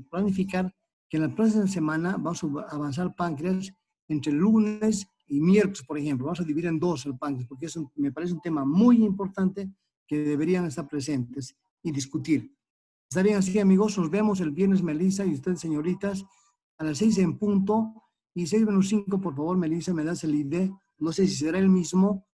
planificar que en la próxima semana vamos a avanzar páncreas entre lunes y miércoles, por ejemplo. Vamos a dividir en dos el páncreas, porque me parece un tema muy importante que deberían estar presentes y discutir. ¿Está bien así, amigos? Nos vemos el viernes, Melissa, y ustedes, señoritas, a las 6 en punto. Y 6 menos 5, por favor, Melissa, me das el ID. No sé si será el mismo